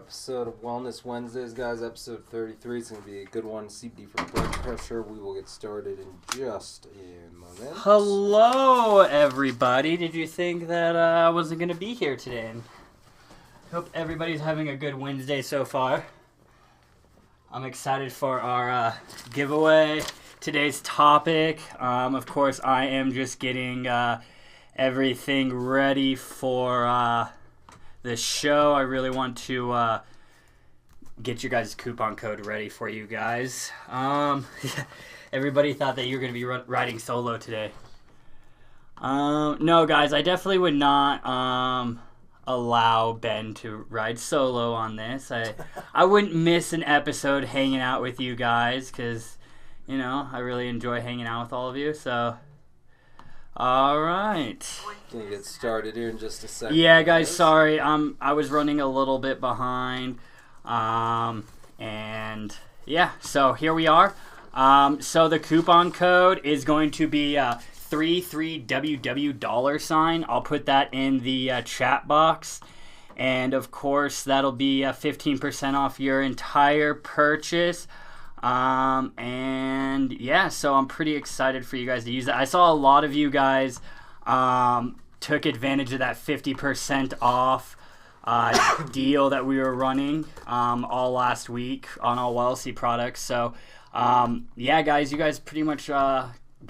episode of Wellness Wednesdays, guys. Episode 33. It's going to be a good one. CBD for blood pressure. We will get started in just a moment. Hello, everybody. Did you think that I wasn't going to be here today? Hope everybody's having a good Wednesday so far. I'm excited for our giveaway. Today's topic, of course, I am just getting everything ready for the show. I really want to get you guys' coupon code ready for you guys. Everybody thought that you were going to be riding solo today. No, guys, I definitely would not allow Ben to ride solo on this. I wouldn't miss an episode hanging out with you guys because, you know, I really enjoy hanging out with all of you, so... All right. Gonna get started here in just a second. Yeah, guys, sorry. I was running a little bit behind. And yeah, so here we are. So the coupon code is going to be 33WW$. I'll put that in the chat box. And of course, that'll be 15% off your entire purchase. And yeah, so I'm pretty excited for you guys to use that. I saw a lot of you guys took advantage of that 50% off deal that we were running all last week on all WellC products. So yeah, guys, you guys pretty much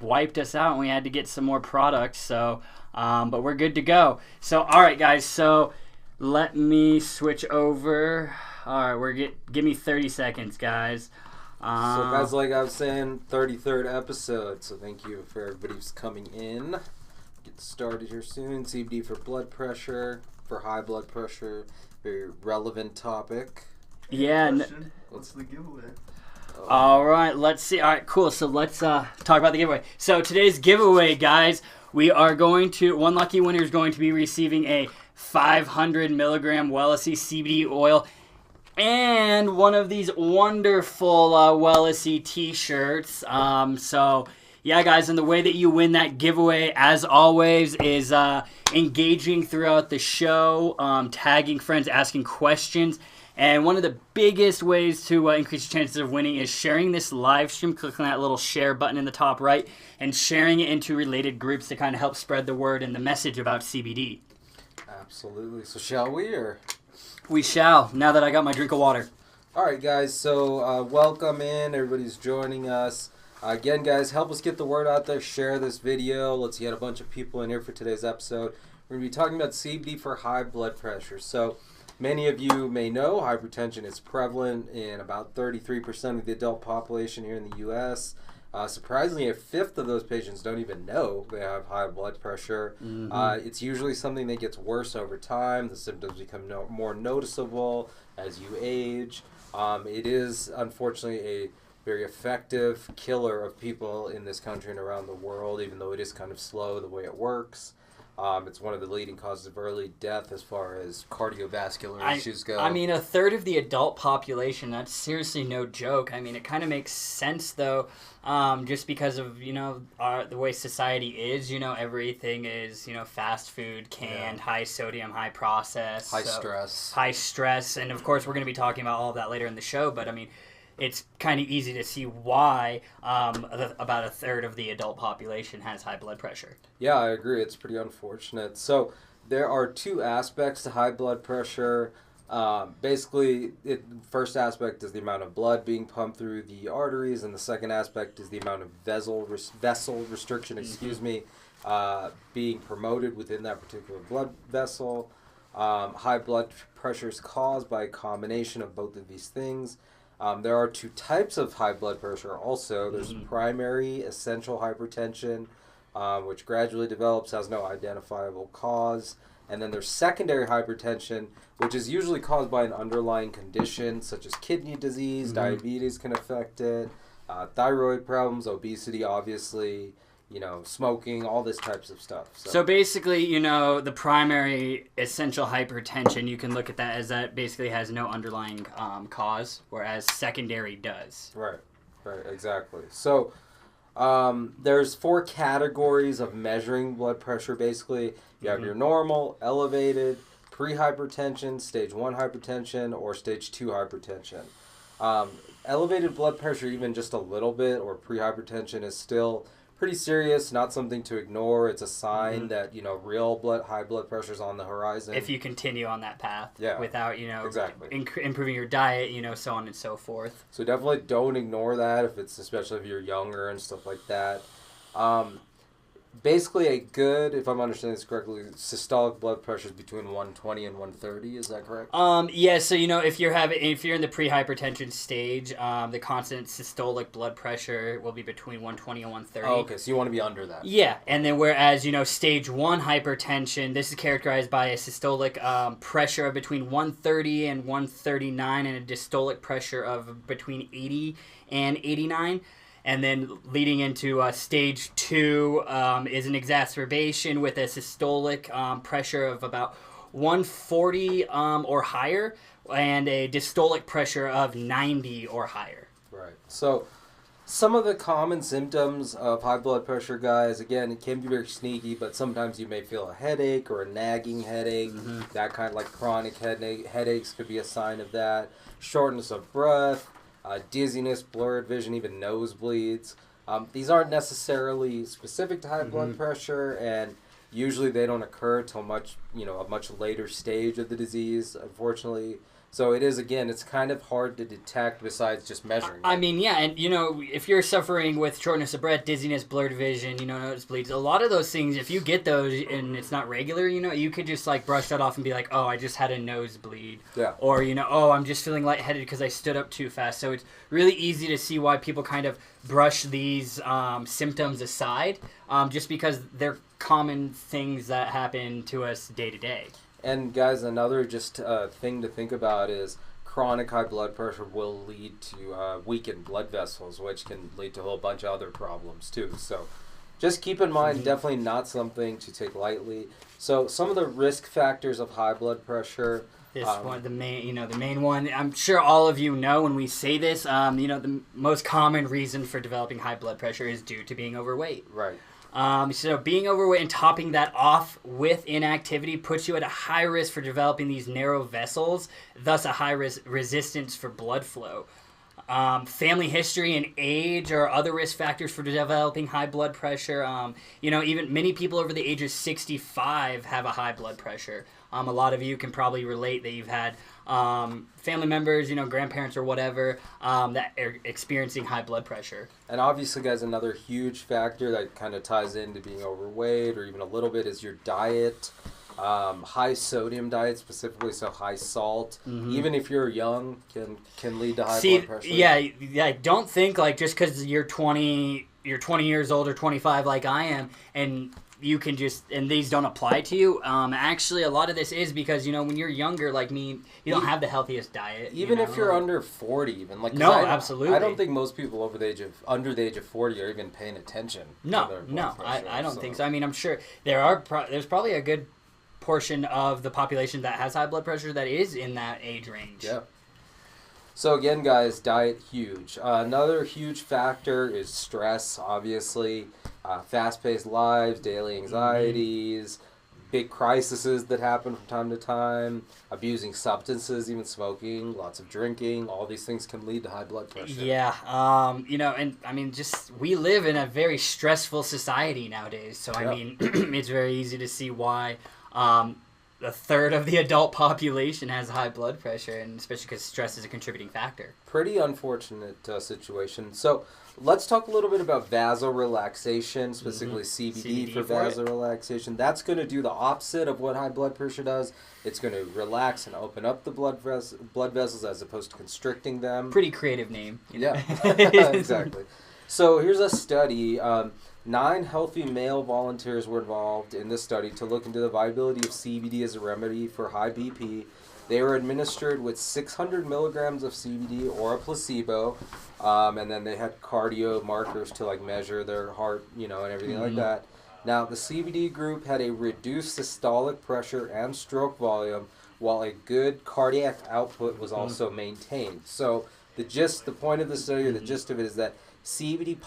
wiped us out and we had to get some more products. So but we're good to go. So all right, guys, so let me switch over. All right, give me 30 seconds, guys. So guys, like I was saying, 33rd episode, so thank you for everybody who's coming in. Get started here soon. CBD for blood pressure, for high blood pressure, very relevant topic. Yeah. What's the giveaway? All right, let's see. All right, cool. So let's talk about the giveaway. So today's giveaway, guys, we are going to, one lucky winner is going to be receiving a 500 milligram WellC CBD oil and one of these wonderful WellC t-shirts. So, yeah, guys, and the way that you win that giveaway, as always, is engaging throughout the show, tagging friends, asking questions. And one of the biggest ways to increase your chances of winning is sharing this live stream, clicking that little share button in the top right, and sharing it into related groups to kind of help spread the word and the message about CBD. Absolutely. So shall we, or... We shall, now that I got my drink of water. All right, guys, so welcome in. Everybody's joining us. Again, guys, help us get the word out there. Share this video. Let's get a bunch of people in here for today's episode. We're going to be talking about CBD for high blood pressure. So many of you may know hypertension is prevalent in about 33% of the adult population here in the U.S., surprisingly, a fifth of those patients don't even know they have high blood pressure. Mm-hmm. It's usually something that gets worse over time. The symptoms become more noticeable as you age. It is, unfortunately, a very effective killer of people in this country and around the world, even though it is kind of slow the way it works. It's one of the leading causes of early death as far as cardiovascular issues go. I mean, a third of the adult population, that's seriously no joke. I mean, it kind of makes sense, though, just because of, you know, the way society is. You know, everything is, you know, fast food, canned, high sodium, high processed. High stress. And, of course, we're going to be talking about all of that later in the show. But, I mean, it's kind of easy to see why about a third of the adult population has high blood pressure. Yeah, I agree. It's pretty unfortunate. So there are two aspects to high blood pressure. Basically, the first aspect is the amount of blood being pumped through the arteries, and the second aspect is the amount of vessel restriction, being promoted within that particular blood vessel. High blood pressure is caused by a combination of both of these things. There are two types of high blood pressure also. There's primary essential hypertension, which gradually develops, has no identifiable cause. And then there's secondary hypertension, which is usually caused by an underlying condition, such as kidney disease, diabetes can affect it, thyroid problems, obesity, obviously, you know, smoking, all this types of stuff. So basically, you know, the primary essential hypertension, you can look at that as that basically has no underlying cause, whereas secondary does. Right, exactly. So there's 4 categories of measuring blood pressure, basically. You have your normal, elevated, pre-hypertension, stage 1 hypertension, or stage 2 hypertension. Elevated blood pressure, even just a little bit, or pre-hypertension is still pretty serious, not something to ignore. It's a sign that, real high blood pressure is on the horizon. If you continue on that path without, exactly. improving your diet, so on and so forth. So definitely don't ignore that, especially if you're younger and stuff like that. Basically, a good, if I'm understanding this correctly, systolic blood pressure is between 120 and 130. Is that correct? Yeah. So if you're in the pre-hypertension stage, the constant systolic blood pressure will be between 120 and 130. Oh, okay. So you want to be under that. Yeah, and then whereas stage 1 hypertension, this is characterized by a systolic pressure of between 130 and 139, and a diastolic pressure of between 80 and 89. And then leading into stage 2 is an exacerbation with a systolic pressure of about 140 or higher, and a diastolic pressure of 90 or higher. Right. So some of the common symptoms of high blood pressure, guys, again, it can be very sneaky, but sometimes you may feel a headache or a nagging headache. That kind of like chronic headaches could be a sign of that. Shortness of breath. Dizziness, blurred vision, even nosebleeds. These aren't necessarily specific to high blood pressure, and usually they don't occur till a much later stage of the disease, unfortunately. So it is, again, it's kind of hard to detect besides just measuring. I mean, yeah, and if you're suffering with shortness of breath, dizziness, blurred vision, nosebleeds, a lot of those things, if you get those and it's not regular, you could just like brush that off and be like, oh, I just had a nosebleed. Yeah. Or, oh, I'm just feeling lightheaded because I stood up too fast. So it's really easy to see why people kind of brush these symptoms aside, just because they're common things that happen to us day to day. And guys, another thing to think about is chronic high blood pressure will lead to weakened blood vessels, which can lead to a whole bunch of other problems too. So just keep in mind, definitely not something to take lightly. So some of the risk factors of high blood pressure. This one, the main one. I'm sure all of you know when we say this. The most common reason for developing high blood pressure is due to being overweight. Right. So being overweight and topping that off with inactivity puts you at a high risk for developing these narrow vessels, thus a high resistance for blood flow. Family history and age are other risk factors for developing high blood pressure. Even many people over the age of 65 have a high blood pressure. A lot of you can probably relate that you've had family members, grandparents or whatever, that are experiencing high blood pressure. And obviously, guys, another huge factor that kind of ties into being overweight or even a little bit is your diet. High sodium diet specifically, so high salt, even if you're young, can lead to high blood pressure. Yeah, don't think like just because you're 20 years old or 25 like I am, and you can and these don't apply to you. Actually, a lot of this is because when you're younger, like me, you don't have the healthiest diet. Even if you're under 40, even like absolutely. I don't think most people under the age of 40 are even paying attention. No, I don't think so. I mean, I'm sure there's probably a good portion of the population that has high blood pressure that is in that age range. Yeah. So again, guys, diet huge. Another huge factor is stress, obviously. Fast-paced lives, daily anxieties, big crises that happen from time to time, abusing substances, even smoking, lots of drinking. All these things can lead to high blood pressure. Yeah. And I mean, we live in a very stressful society nowadays. So, I mean, it's very easy to see why a third of the adult population has high blood pressure, and especially because stress is a contributing factor. Pretty unfortunate situation. So let's talk a little bit about vasorelaxation, specifically CBD for vasorelaxation. That's going to do the opposite of what high blood pressure does. It's going to relax and open up the blood vessels as opposed to constricting them. Pretty creative name. Yeah, exactly. So here's a study. 9 healthy male volunteers were involved in this study to look into the viability of CBD as a remedy for high BP. They were administered with 600 milligrams of CBD or a placebo, and then they had cardio markers to measure their heart, and everything like that. Now, the CBD group had a reduced systolic pressure and stroke volume, while a good cardiac output was also maintained. So the point of the study, or the gist of it, is that CBD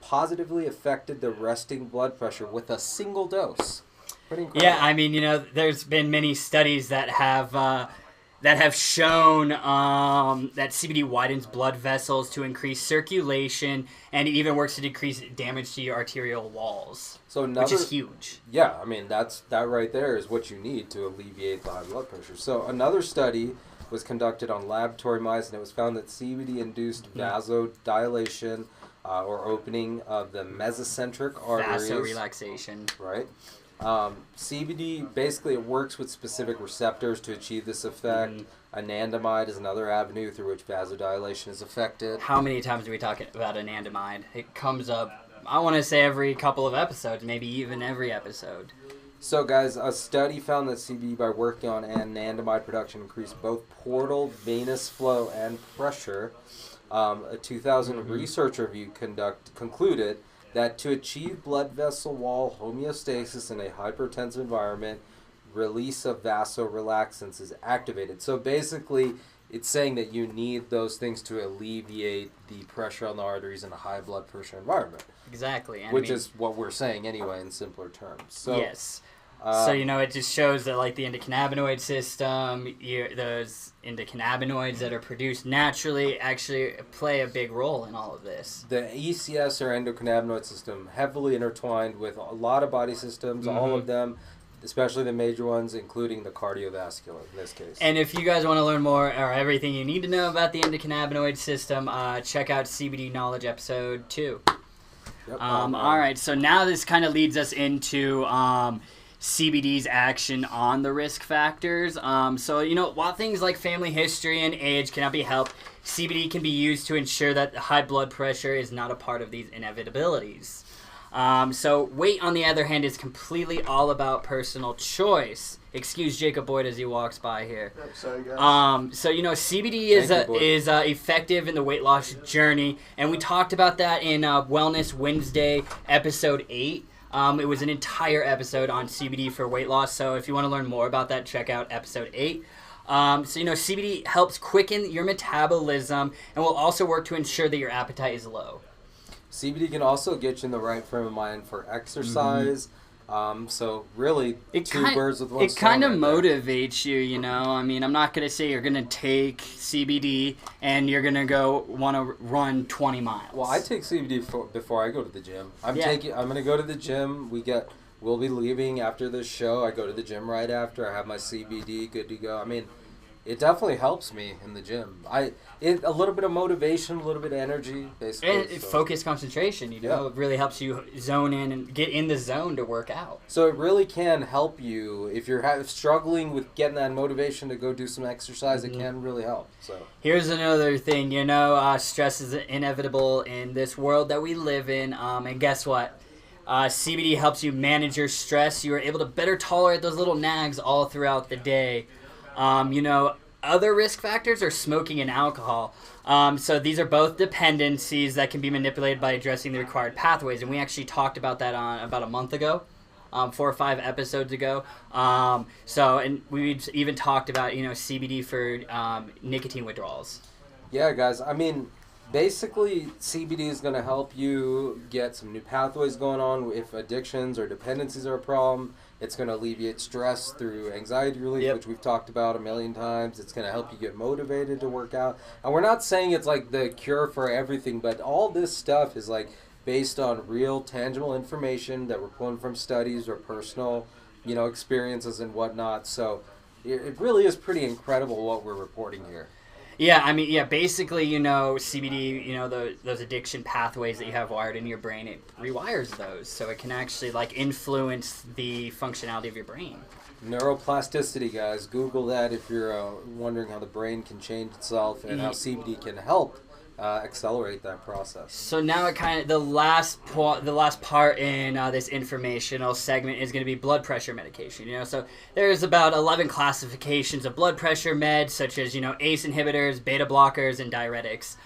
positively affected the resting blood pressure with a single dose. Pretty incredible. Yeah, I mean, there's been many studies that have shown that CBD widens blood vessels to increase circulation, and it even works to decrease damage to your arterial walls, which is huge. Yeah, I mean, that right there is what you need to alleviate the high blood pressure. So another study was conducted on laboratory mice, and it was found that CBD induced vasodilation, or opening of the mesocentric arteries. Vasorelaxation. Right. CBD, basically it works with specific receptors to achieve this effect. Anandamide is another avenue through which vasodilation is affected. How many times do we talk about anandamide? It comes up, I want to say, every couple of episodes, maybe even every episode. So guys, a study found that CBD, by working on anandamide production, increased both portal venous flow and pressure. A 2000 research review concluded that to achieve blood vessel wall homeostasis in a hypertensive environment, release of vasorelaxants is activated. So basically, it's saying that you need those things to alleviate the pressure on the arteries in a high blood pressure environment. Exactly. Which is what we're saying anyway in simpler terms. So, yes. So, it just shows that, like, the endocannabinoid system, those endocannabinoids that are produced naturally actually play a big role in all of this. The ECS, or endocannabinoid system, heavily intertwined with a lot of body systems, all of them, especially the major ones, including the cardiovascular in this case. And if you guys want to learn more or everything you need to know about the endocannabinoid system, check out CBD Knowledge Episode 2. Yep. All right, so now this kind of leads us into CBD's action on the risk factors. So, while things like family history and age cannot be helped, CBD can be used to ensure that high blood pressure is not a part of these inevitabilities. So weight, on the other hand, is completely all about personal choice. Excuse Jacob Boyd as he walks by here. I'm sorry, guys. So, CBD is effective in the weight loss journey, and we talked about that in Wellness Wednesday, episode 8. It was an entire episode on CBD for weight loss, so if you want to learn more about that, check out episode 8. CBD helps quicken your metabolism and will also work to ensure that your appetite is low. CBD can also get you in the right frame of mind for exercise. So really, two birds with one stone. It kind of motivates you, I mean, I'm not going to say you're going to take CBD and you're going to go want to run 20 miles. Well, I take CBD before I go to the gym. I'm going to go to the gym. We'll be leaving after this show. I go to the gym right after. I have my CBD good to go. I mean, it definitely helps me in the gym. A little bit of motivation, a little bit of energy, basically. And focus, concentration, It really helps you zone in and get in the zone to work out. So it really can help you if you're struggling with getting that motivation to go do some exercise. It can really help. So here's another thing, stress is inevitable in this world that we live in. And guess what? CBD helps you manage your stress. You are able to better tolerate those little nags all throughout the day. Other risk factors are smoking and alcohol. So these are both dependencies that can be manipulated by addressing the required pathways. And we actually talked about that on about a month ago, 4 or 5 episodes ago. And we even talked about, CBD for nicotine withdrawals. Yeah, guys. I mean, basically, CBD is going to help you get some new pathways going on if addictions or dependencies are a problem. It's going to alleviate stress through anxiety relief, which we've talked about a million times. It's going to help you get motivated to work out. And we're not saying it's like the cure for everything, but all this stuff is like based on real, tangible information that we're pulling from studies or personal, experiences and whatnot. So it really is pretty incredible what we're reporting here. Yeah, I mean, basically, CBD, those addiction pathways that you have wired in your brain, it rewires those. So it can actually, influence the functionality of your brain. Neuroplasticity, guys. Google that if you're wondering how the brain can change itself and how CBD can help accelerate that process. So now the last part in this informational segment is going to be blood pressure medication. So there's about 11 classifications of blood pressure meds, such as ACE inhibitors, beta blockers, and diuretics.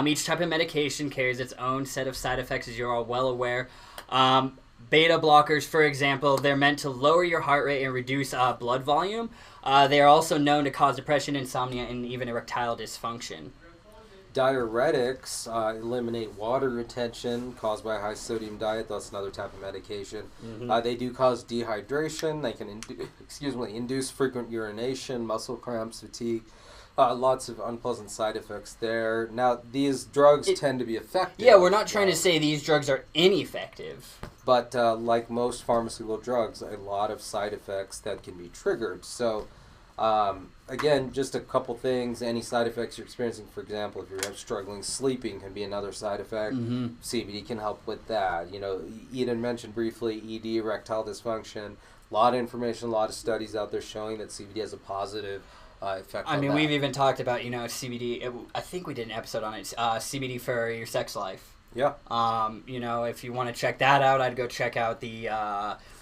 Each type of medication carries its own set of side effects, as you're all well aware. Beta blockers, for example, they're meant to lower your heart rate and reduce blood volume. They are also known to cause depression, insomnia, and even erectile dysfunction. Diuretics eliminate water retention caused by a high sodium diet. That's another type of medication. They do cause dehydration. They can induce frequent urination, muscle cramps, fatigue. Lots of unpleasant side effects there. Now, these drugs tend to be effective. Yeah, we're not trying to say these drugs are ineffective. But like most pharmaceutical drugs, a lot of side effects that can be triggered. So, again, just a couple things. Any side effects you're experiencing, for example, if you're struggling sleeping, can be another side effect. CBD can help with that. You know, Eden mentioned briefly ED, erectile dysfunction. A lot of information, a lot of studies out there showing that CBD has a positive effect on that. We've even talked about, CBD. I think we did an episode on it. CBD for your sex life. Yeah. If you want to check that out, I'd go check out the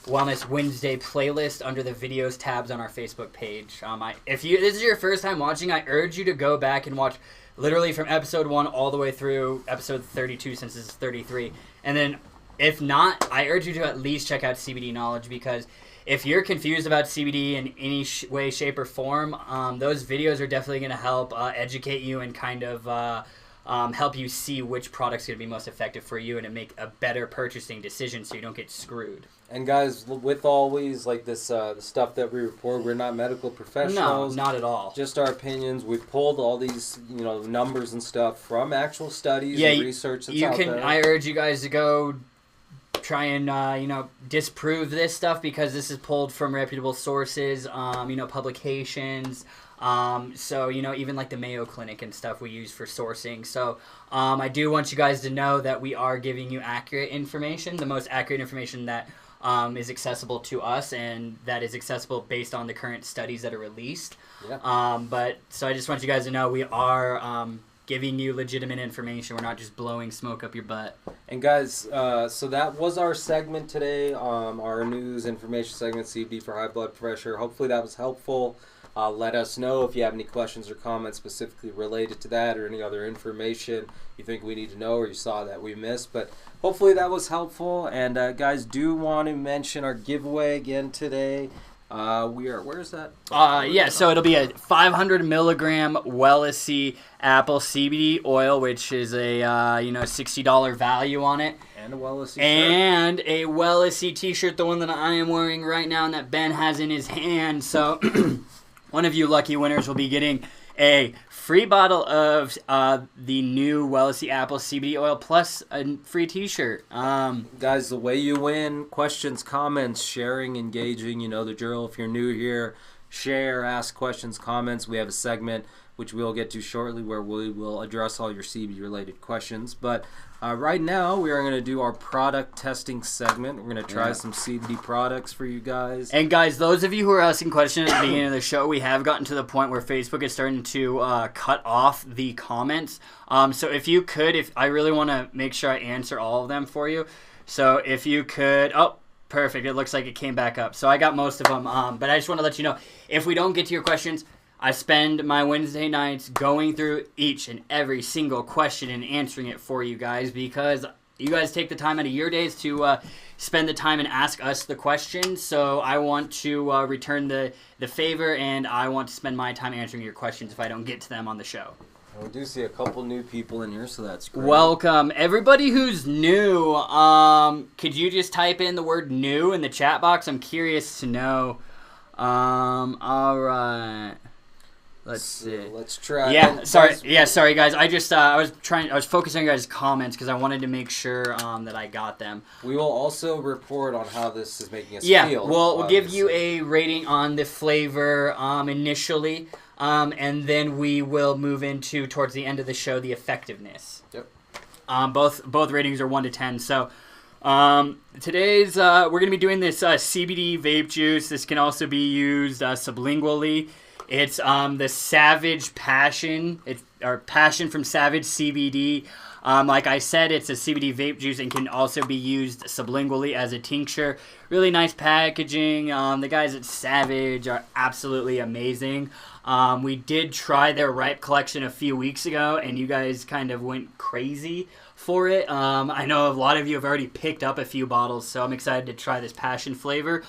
Wellness Wednesday playlist under the videos tabs on our Facebook page. If this is your first time watching, I urge you to go back and watch literally from episode 1 all the way through episode 32, since this is 33. And then if not, I urge you to at least check out CBD Knowledge, because if you're confused about CBD in any way, shape, or form, those videos are definitely going to help educate you and kind of help you see which product's going to be most effective for you and to make a better purchasing decision so you don't get screwed. And guys, with always like this the stuff that we report, we're not medical professionals. No, not at all. Just our opinions. We've pulled all these numbers and stuff from actual studies and research that's out there. I urge you guys to go try and disprove this stuff, because this is pulled from reputable sources, publications. So even like the Mayo Clinic and stuff we use for sourcing. So I do want you guys to know that we are giving you accurate information, the most accurate information that is accessible to us, and that is accessible based on the current studies that are released. Yeah. So I just want you guys to know we are giving you legitimate information. We're not just blowing smoke up your butt. And guys, so that was our segment today, our news information segment, CBD for high blood pressure. Hopefully that was helpful. Let us know if you have any questions or comments specifically related to that, or any other information you think we need to know or you saw that we missed. But hopefully that was helpful. And guys, do want to mention our giveaway again today. Where's that? So it'll be a 500 milligram Wellesley apple CBD oil, which is a $60 value on it. And a Wellesley and a Wellesley t-shirt, the one that I am wearing right now and that Ben has in his hand. So one of you lucky winners will be getting a free bottle of the new Wellesley Apple CBD oil plus a free t-shirt. Guys, the way you win: questions, comments, sharing, engaging. You know the drill. If you're new here, share, ask questions, comments. We have a segment which we'll get to shortly where we will address all your CBD related questions. But right now we are going to do our product testing segment. We're going to try some CBD products for you guys. And guys, those of you who are asking questions at the beginning of the show, we have gotten to the point where Facebook is starting to cut off the comments. So if you could, if I really want to make sure I answer all of them for you. So if you could, perfect. It looks like it came back up. So I got most of them. But I just want to let you know, if we don't get to your questions, I spend my Wednesday nights going through each and every single question and answering it for you guys, because you guys take the time out of your days to spend the time and ask us the questions. So I want to return the favor, and I want to spend my time answering your questions if I don't get to them on the show. We do see a couple new people in here, so that's great. Welcome. Everybody who's new, could you just type in the word new in the chat box? I'm curious to know. All right. Let's see. Let's try. Sorry guys. I just I was focusing on your guys' comments because I wanted to make sure that I got them. We will also report on how this is making us feel. Yeah, we'll give you a rating on the flavor initially, and then we will move into towards the end of the show the effectiveness. Yep. Both ratings are 1 to 10. So today's we're gonna be doing this CBD vape juice. This can also be used sublingually. It's the Savage Passion. It's our Passion from Savage CBD. Like I said, it's a CBD vape juice and can also be used sublingually as a tincture. Really nice packaging. The guys at Savage are absolutely amazing. We did try their Ripe collection a few weeks ago, and you guys kind of went crazy for it. I know a lot of you have already picked up a few bottles, so I'm excited to try this passion flavor,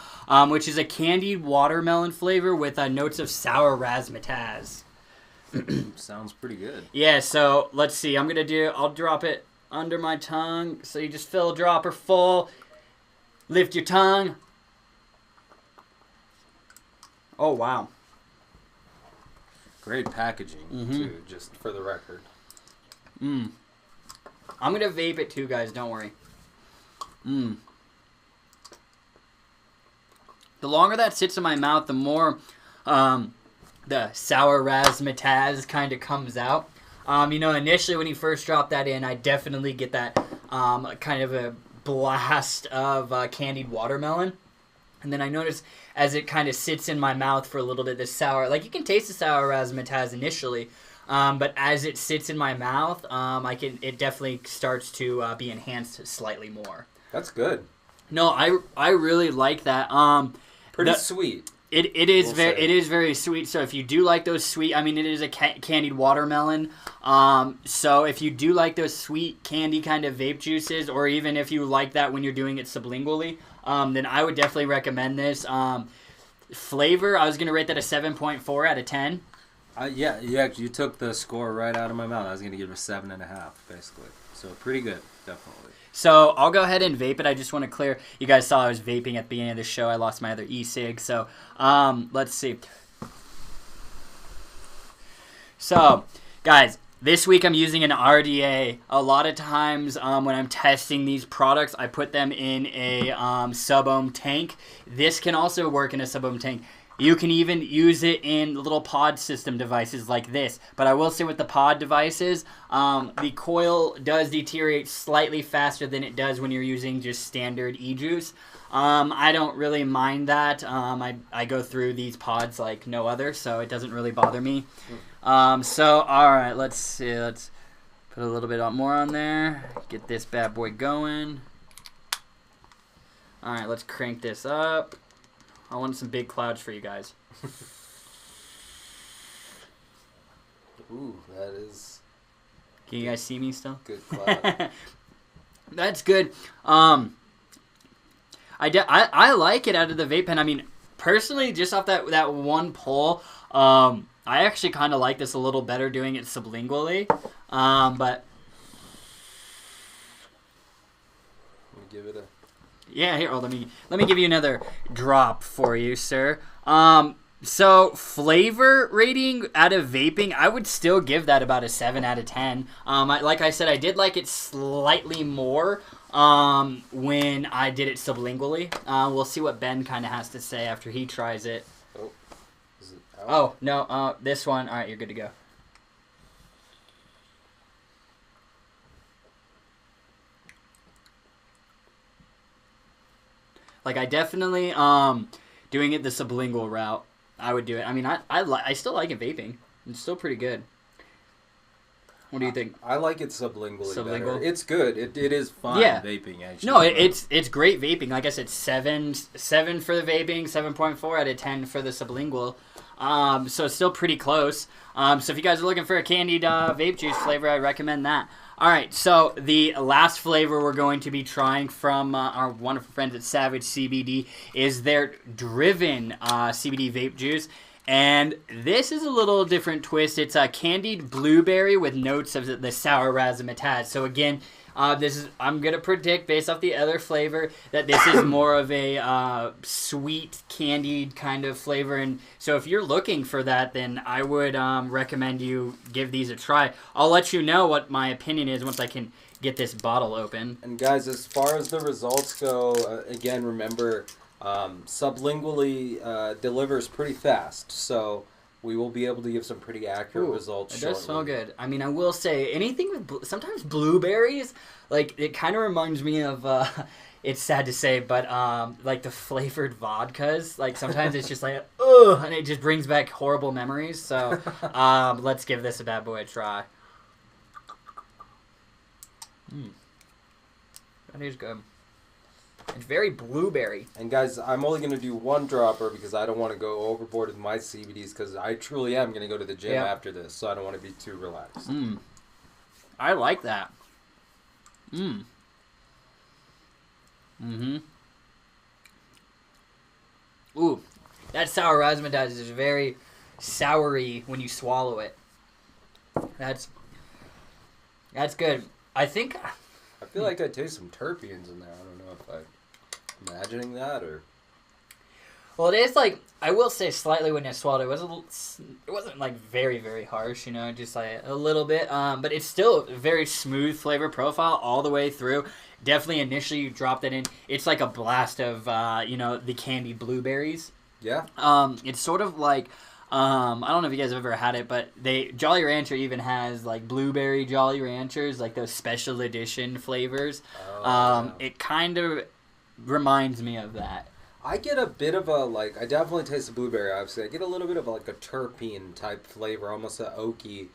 which is a candied watermelon flavor with notes of sour razzmatazz. Sounds pretty good. Yeah, so let's see. I'll drop it under my tongue. So you just fill a dropper full. Lift your tongue. Oh, wow. Great packaging, too, just for the record. I'm going to vape it too, guys. Don't worry. The longer that sits in my mouth, the more the sour razzmatazz kind of comes out. Initially when you first drop that in, I definitely get that kind of a blast of candied watermelon. And then I notice as it kind of sits in my mouth for a little bit, the sour, like you can taste the sour razzmatazz initially, but as it sits in my mouth, it definitely starts to be enhanced slightly more. That's good. No, I really like that. Pretty sweet. It is very sweet. So if you do like those sweet, it is a candied watermelon. So if you do like those sweet candy kind of vape juices, or even if you like that when you're doing it sublingually, then I would definitely recommend this. Flavor, I was gonna rate that a 7.4 out of 10. You took the score right out of my mouth. I was gonna give it a 7.5, basically. So pretty good, definitely. So I'll go ahead and vape it. I just want to clear. You guys saw I was vaping at the beginning of the show. I lost my other e-cig. So let's see. So, guys, this week I'm using an RDA. A lot of times when I'm testing these products, I put them in a sub-ohm tank. This can also work in a sub-ohm tank. You can even use it in little pod system devices like this. But I will say with the pod devices, the coil does deteriorate slightly faster than it does when you're using just standard e-juice. I don't really mind that. I go through these pods like no other, so it doesn't really bother me. All right, let's see. Let's put a little bit more on there. Get this bad boy going. All right, let's crank this up. I want some big clouds for you guys. Ooh, that is... Can you guys see me still? Good cloud. That's good. I like it out of the vape pen. Personally, just off that one pull, I actually kind of like this a little better doing it sublingually. But... Let me give it a... Yeah, here. Let me give you another drop for you, sir. So flavor rating out of vaping, I would still give that about a 7 out of 10. Like I said, I did like it slightly more when I did it sublingually. We'll see what Ben kind of has to say after he tries it. Oh, is it out? Oh no, this one. All right, you're good to go. Like, I definitely, doing it the sublingual route, I would do it. I still like it vaping. It's still pretty good. What do you think? I like it sublingually Sublingual? better. It's good. It is fun vaping, actually. No, it's great vaping. Like I said, 7 for the vaping, 7.4 out of 10 for the sublingual. So it's still pretty close. So if you guys are looking for a candied vape juice flavor, I recommend that. All right, so the last flavor we're going to be trying from our wonderful friends at Savage CBD is their Driven CBD vape juice. And this is a little different twist. It's a candied blueberry with notes of the sour razzmatazz. So again, I'm going to predict, based off the other flavor, that this is more of a sweet, candied kind of flavor. And so if you're looking for that, then I would recommend you give these a try. I'll let you know what my opinion is once I can get this bottle open. And guys, as far as the results go, again, remember, sublingually delivers pretty fast. So... we will be able to give some pretty accurate results shortly. It does smell good. I will say, anything with... sometimes blueberries, like, it kind of reminds me of... it's sad to say, but, like, the flavored vodkas. Like, sometimes it's just like, ugh, and it just brings back horrible memories. So, let's give this a bad boy a try. That is good. It's very blueberry. And guys, I'm only going to do one dropper because I don't want to go overboard with my CBDs because I truly am going to go to the gym after this, so I don't want to be too relaxed. I like that. Ooh, that sour razzmatazz is very soury when you swallow it. That's good. I think. I feel like I taste some terpenes in there. I don't know if I'm imagining that or. Well, it is like, I will say slightly when I swallowed it, it wasn't like very, very harsh, just like a little bit. But it's still a very smooth flavor profile all the way through. Definitely initially you drop that in, it's like a blast of, the candied blueberries. Yeah. It's sort of like, I don't know if you guys have ever had it, but Jolly Rancher even has like blueberry Jolly Ranchers, like those special edition flavors. Yeah. It kind of reminds me of that. I get a bit of a, I definitely taste the blueberry, obviously. I get a little bit of, a terpene type flavor, almost an oaky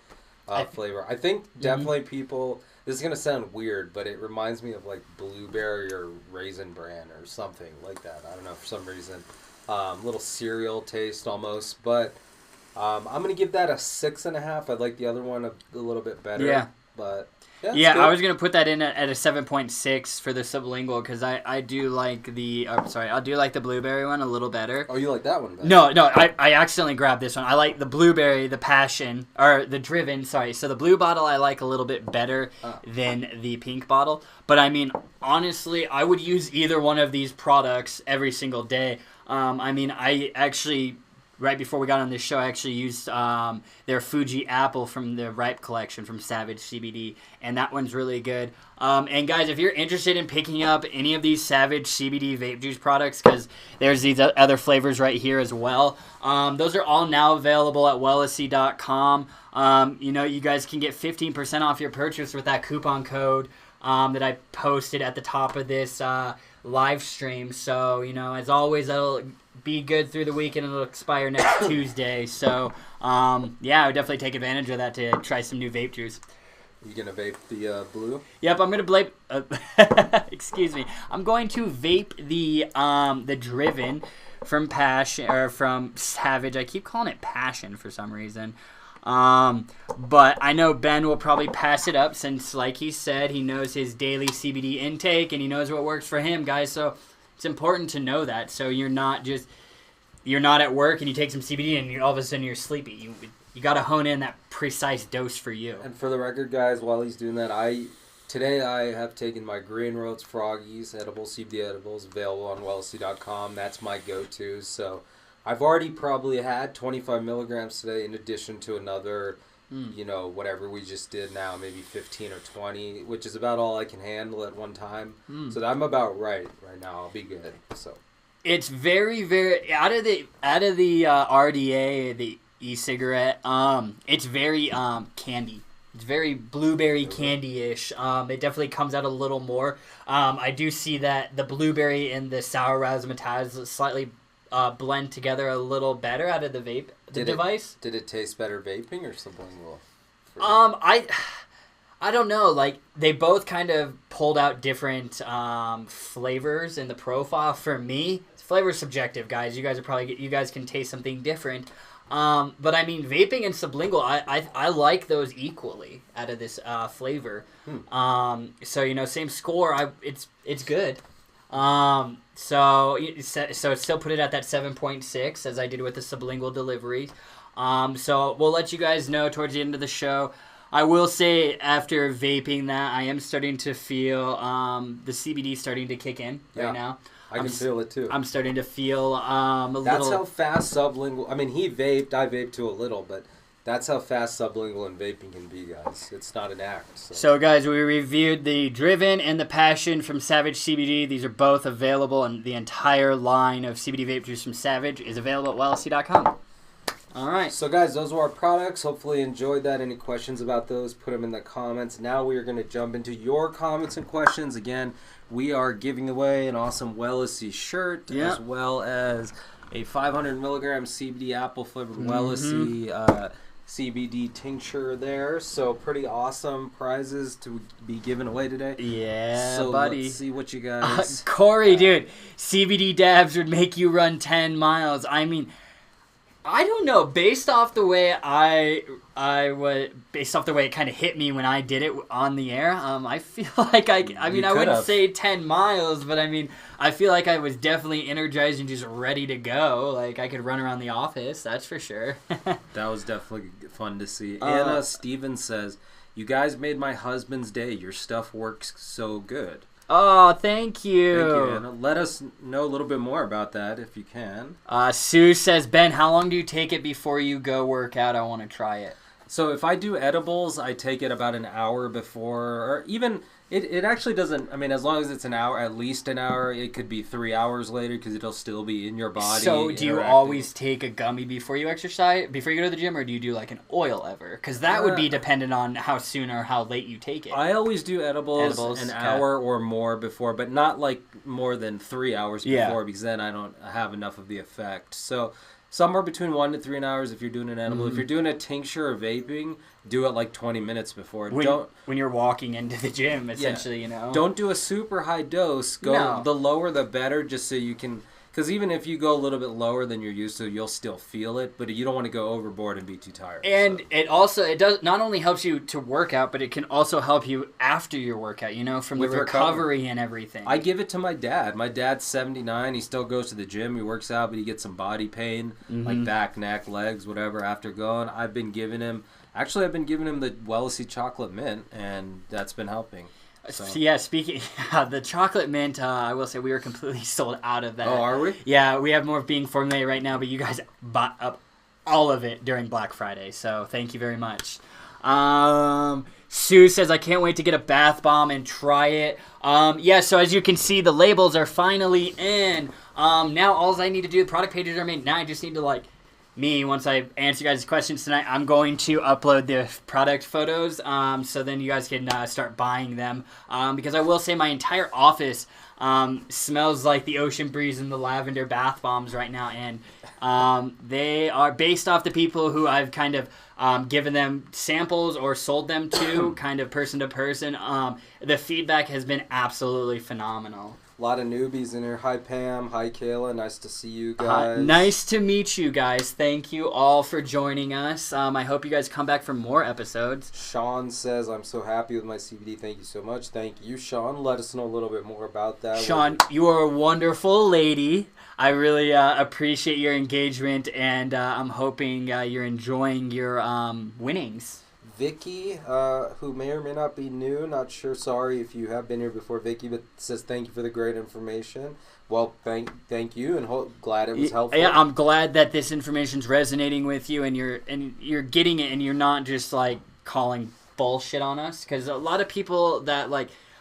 flavor. I think definitely people, this is going to sound weird, but it reminds me of, blueberry or Raisin Bran or something like that. I don't know, for some reason. Little cereal taste almost, but I'm going to give that a 6.5. I like the other one a little bit better. Yeah. But... Yeah, I was going to put that in at a 7.6 for the sublingual because I do like the blueberry one a little better. Oh, you like that one better? No, I accidentally grabbed this one. I like the blueberry, the passion, or the driven, sorry. So the blue bottle I like a little bit better than the pink bottle. But I mean, honestly, I would use either one of these products every single day. I actually... Right before we got on this show, I actually used their Fuji apple from the Ripe collection from Savage CBD, and that one's really good. And guys, if you're interested in picking up any of these Savage CBD vape juice products, because there's these other flavors right here as well, those are all now available at wellisy.com. You guys can get 15% off your purchase with that coupon code that I posted at the top of this live stream. So, as always, that'll be good through the week and it'll expire next Tuesday. So, I would definitely take advantage of that to try some new vape juice. You gonna vape the blue? Yep, I'm gonna vape. Excuse me. I'm going to vape the Driven from Passion or from Savage. I keep calling it Passion for some reason. But I know Ben will probably pass it up since, like he said, he knows his daily CBD intake and he knows what works for him, guys. So it's important to know that. So you're not at work and you take some CBD and all of a sudden you're sleepy. You got to hone in that precise dose for you. And for the record, guys, while he's doing that, today I have taken my Green Roads Froggies edible CBD edibles available on wellisy.com. That's my go-to. So I've already probably had 25 milligrams today in addition to another, whatever we just did now, maybe 15 or 20, which is about all I can handle at one time. So I'm about right now. I'll be good. So it's very, very out of the RDA, the e-cigarette. It's very candy. It's very blueberry candy-ish. It definitely comes out a little more. I do see that the blueberry and the sour razzmatazz slightly blend together a little better out of the vape device. Did it taste better vaping or sublingual? I don't know. Like, they both kind of pulled out different flavors in the profile. For me, flavor is subjective, guys. You guys can taste something different. But I mean, vaping and sublingual, I like those equally out of this flavor. So same score. It's good. So still put it at that 7.6 as I did with the sublingual delivery. So we'll let you guys know towards the end of the show. I will say after vaping that I am starting to feel the CBD starting to kick in right now. I can feel it too. I'm starting to feel little... That's how fast sublingual... I mean, he vaped, I vaped too a little, but that's how fast sublingual and vaping can be, guys. It's not an act. So guys, we reviewed the Driven and the Passion from Savage CBD. These are both available, and the entire line of CBD vape juice from Savage is available at wellisy.com. All right. So guys, those were our products. Hopefully you enjoyed that. Any questions about those, put them in the comments. Now we are going to jump into your comments and questions. Again, we are giving away an awesome Wellisy shirt as well as a 500 milligram CBD apple flavored Wellisy CBD tincture there. So pretty awesome prizes to be given away today. Yeah, so buddy. Let's see what you guys... Corey, dude, CBD dabs would make you run 10 miles. I mean... I don't know. Based off the way I I was, based off the way it kind of hit me when I did it on the air, I feel like I mean, I wouldn't say 10 miles, but I mean, I feel like I was definitely energized and just ready to go. Like, I could run around the office, that's for sure. That was definitely fun to see. Anna Stevens says, "You guys made my husband's day. Your stuff works so good." Oh, thank you. Thank you, Anna. Let us know a little bit more about that if you can. Sue says, "Ben, how long do you take it before you go work out? I want to try it." So if I do edibles, I take it about an hour before, or even, it actually doesn't, I mean, as long as it's an hour, at least an hour, it could be 3 hours later because it'll still be in your body. So do you always take a gummy before you exercise, before you go to the gym, or do you do like an oil ever? Because that would be dependent on how soon or how late you take it. I always do edibles an hour or more before, but not like more than 3 hours before because then I don't have enough of the effect. So somewhere between 1 to 3 hours if you're doing an edible. If you're doing a tincture or vaping, do it like 20 minutes before. When you're walking into the gym, essentially, you know. Don't do a super high dose. The lower the better, just so you can... Because even if you go a little bit lower than you're used to, you'll still feel it, but you don't want to go overboard and be too tired. And it does not only helps you to work out, but it can also help you after your workout, you know, from the recovery and everything. I give it to my dad. My dad's 79. He still goes to the gym. He works out, but he gets some body pain, like back, neck, legs, whatever, after going. I've been giving him the Wellesley chocolate mint, and that's been helping. So. Yeah, speaking the chocolate mint, I will say we were completely sold out of that. Oh, are we? Yeah, we have more being formulated right now, but you guys bought up all of it during Black Friday, so thank you very much. Sue says, "I can't wait to get a bath bomb and try it." Yeah, so as you can see, the labels are finally in. Now all I need to do, the product pages are made. Now I just need to once I answer you guys' questions tonight, I'm going to upload the product photos so then you guys can start buying them. Because I will say my entire office smells like the ocean breeze and the lavender bath bombs right now. And they are based off the people who I've kind of given them samples or sold them to, kind of person to person. The feedback has been absolutely phenomenal. A lot of newbies in here. Hi, Pam. Hi, Kayla. Nice to see you guys. Nice to meet you guys. Thank you all for joining us. I hope you guys come back for more episodes. Sean says, "I'm so happy with my CBD." Thank you so much. Thank you, Sean. Let us know a little bit more about that. Sean, you are a wonderful lady. I really appreciate your engagement, and I'm hoping you're enjoying your winnings. Vicky, who may or may not be new, not sure, sorry if you have been here before, Vicky, but says thank you for the great information. Well, thank you, and glad it was helpful. Yeah, I'm glad that this information's resonating with you, and you're getting it, and you're not just calling bullshit on us, because a lot of people that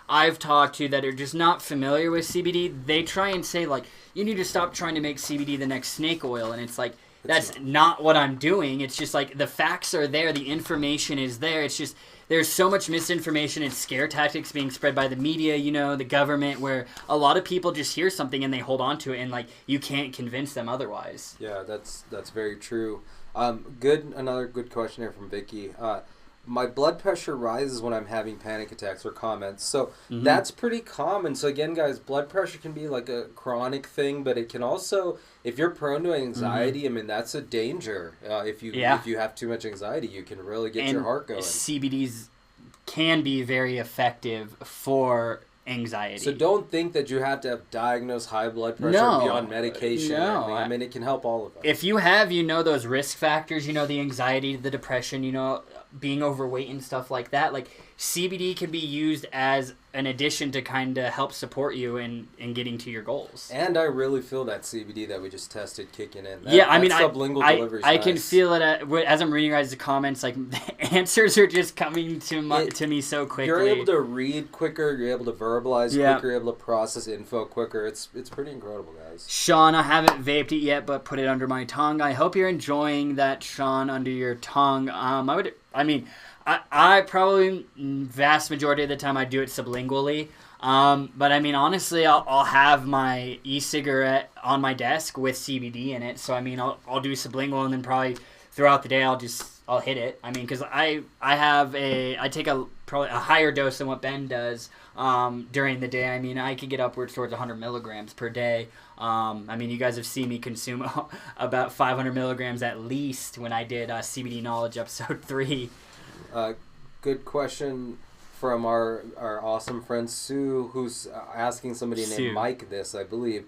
I've talked to that are just not familiar with CBD, they try and say you need to stop trying to make CBD the next snake oil, and it's that's not what I'm doing. It's just the facts are there. The information is there. It's just there's so much misinformation and scare tactics being spread by the media, the government, where a lot of people just hear something and they hold on to it, and you can't convince them otherwise. Yeah, that's very true. Another good question here from Vicky. My blood pressure rises when I'm having panic attacks or comments. So that's pretty common. So again, guys, blood pressure can be a chronic thing, but it can also, if you're prone to anxiety, I mean, that's a danger. If you have too much anxiety, you can really get your heart going. CBDs can be very effective for anxiety. So don't think that you have to have diagnosed high blood pressure and be on medication. No. I mean, it can help all of us. If you have, those risk factors, the anxiety, the depression, being overweight and stuff like that, CBD can be used as an addition to kind of help support you in getting to your goals. And I really feel that CBD that we just tested kicking in. Sublingual delivery is I nice. Can feel it as I'm reading your guys' comments. The answers are just coming to me so quickly. You're able to read quicker. You're able to verbalize quicker. You're able to process info quicker. It's pretty incredible, guys. Sean, I haven't vaped it yet, but put it under my tongue. I hope you're enjoying that, Sean, under your tongue. I probably, vast majority of the time, I do it sublingually. But honestly, I'll have my e-cigarette on my desk with CBD in it. So, I'll do sublingual, and then probably throughout the day, I'll hit it. Because I take probably a higher dose than what Ben does. during the day. I mean, I could get upwards towards 100 milligrams per day. I mean, you guys have seen me consume about 500 milligrams at least when I did CBD Knowledge episode 3. Good question from our awesome friend Sue, who's asking somebody named Mike this, I believe.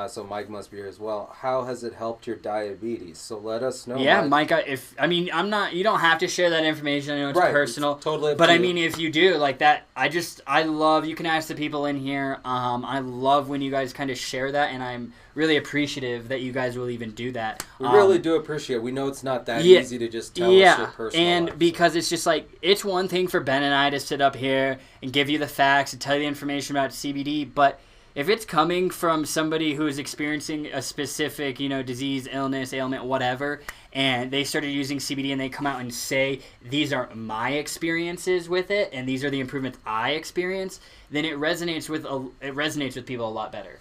So Mike must be here as well. How has it helped your diabetes? So let us know. Yeah, Mike. I'm not. You don't have to share that information. I know it's personal. It's totally. But I mean, if you do like that, I love. You can ask the people in here. I love when you guys kind of share that, and I'm really appreciative that you guys will even do that. We really do appreciate it. We know it's not that easy to just tell us your personal and life, because it's just like, it's one thing for Ben and I to sit up here and give you the facts and tell you the information about CBD, but if it's coming from somebody who is experiencing a specific, disease, illness, ailment, whatever, and they started using CBD and they come out and say, these are my experiences with it and these are the improvements I experience, then it resonates with people a lot better.